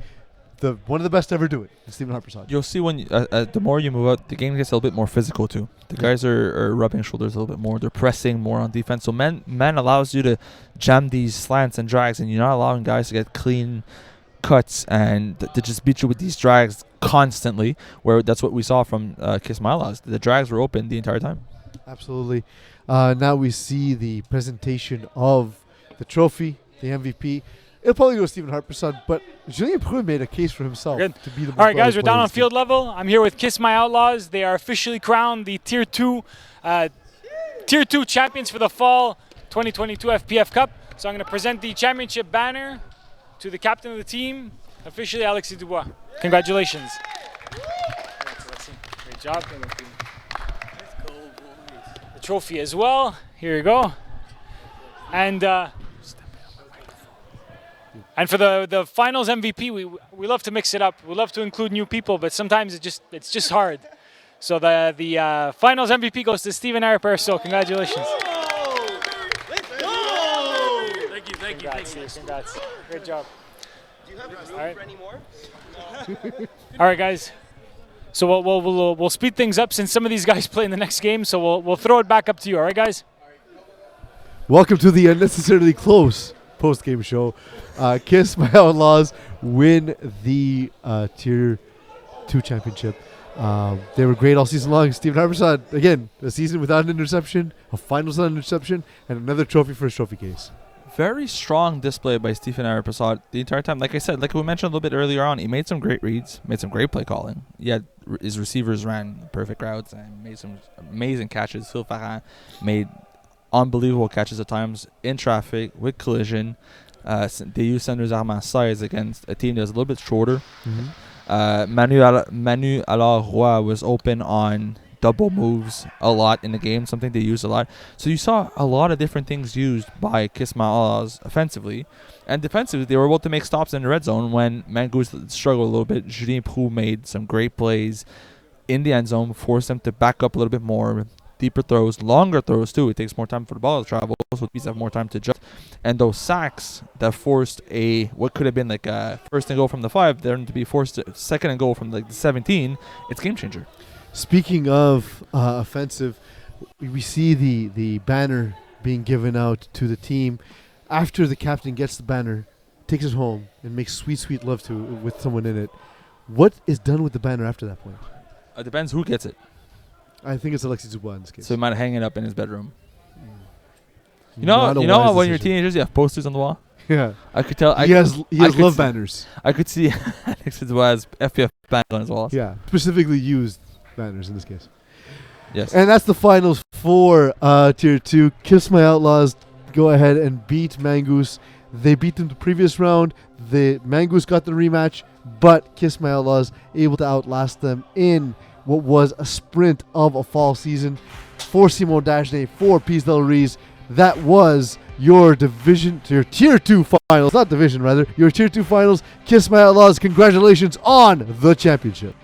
Speaker 1: one of the best to ever do it, Steven Arpasa.
Speaker 2: You'll see when the more you move out, the game gets a little bit more physical too. The guys are rubbing shoulders a little bit more. They're pressing more on defense. So man allows you to jam these slants and drags, and you're not allowing guys to get clean cuts and to just beat you with these drags constantly. Where that's what we saw from Kiss My Outlaws. The drags were open the entire time.
Speaker 1: Absolutely. Now we see the presentation of the trophy, the MVP. It'll probably go to Steven Arpasa, but Julien Pruin made a case for himself to be the most.
Speaker 3: All right, guys, we're down on field level. I'm here with Kiss My Outlaws. They are officially crowned the Tier 2 champions for the fall 2022 FPF Cup. So I'm going to present the championship banner to the captain of the team, officially Alexis Dubois. Congratulations. Great job. The trophy as well. Here you go. And for the finals MVP, we love to mix it up. We love to include new people, but sometimes it's just hard. So the finals MVP goes to Steven Arpasa. So congratulations.
Speaker 4: Let's go! Thank you.
Speaker 3: Congrats. Great job.
Speaker 4: Do you have room for any more?
Speaker 3: All right, guys. So we'll speed things up since some of these guys play in the next game. So we'll throw it back up to you. All right, guys.
Speaker 1: Welcome to the unnecessarily close post-game show. Kiss My Outlaws win the Tier 2 championship. They were great all season long. Steven Arpasa, again, a season without an interception, a finals without an interception, and another trophy for his trophy case.
Speaker 2: Very strong display by Steven Arpasa the entire time. Like I said, like we mentioned a little bit earlier on, he made some great reads, made some great play calling. His receivers ran perfect routes and made some amazing catches. Phil Farran made unbelievable catches at times in traffic with collision. They used Sanders Armand's size against a team that was a little bit shorter.
Speaker 1: Mm-hmm.
Speaker 2: Manu Roy was open on double moves a lot in the game, something they used a lot. So you saw a lot of different things used by Kiss My Outlaws offensively. And defensively, they were able to make stops in the red zone when Mangoose struggled a little bit. Julien Pruin made some great plays in the end zone, forced them to back up a little bit more. Deeper throws, longer throws too. It takes more time for the ball to travel, so Peeze have more time to jump. And those sacks that forced what could have been like a 1st and goal from the 5, they're to be forced to 2nd and goal from like the 17. It's game changer.
Speaker 1: Speaking of offensive, we see the banner being given out to the team. After the captain gets the banner, takes it home, and makes sweet love with someone in it. What is done with the banner after that point?
Speaker 2: It depends who gets it.
Speaker 1: I think it's Alexis Dubois in this case.
Speaker 2: So he might hang it up in his bedroom. You know when you're teenagers, you have posters on the wall?
Speaker 1: Yeah.
Speaker 2: I could tell.
Speaker 1: He has love banners.
Speaker 2: I could see Alexis Dubois' FPF banner on his walls.
Speaker 1: Yeah. Specifically used banners in this case.
Speaker 2: Yes.
Speaker 1: And that's the finals for Tier 2. Kiss My Outlaws go ahead and beat Mangoose. They beat them the previous round. The Mangoose got the rematch, but Kiss My Outlaws able to outlast them in what was a sprint of a fall season. For Simon Dagenais, for Peeze Del Reeze, that was your Tier 2 finals. Not division, rather. Your Tier 2 finals. Kiss My Outlaws, congratulations on the championship.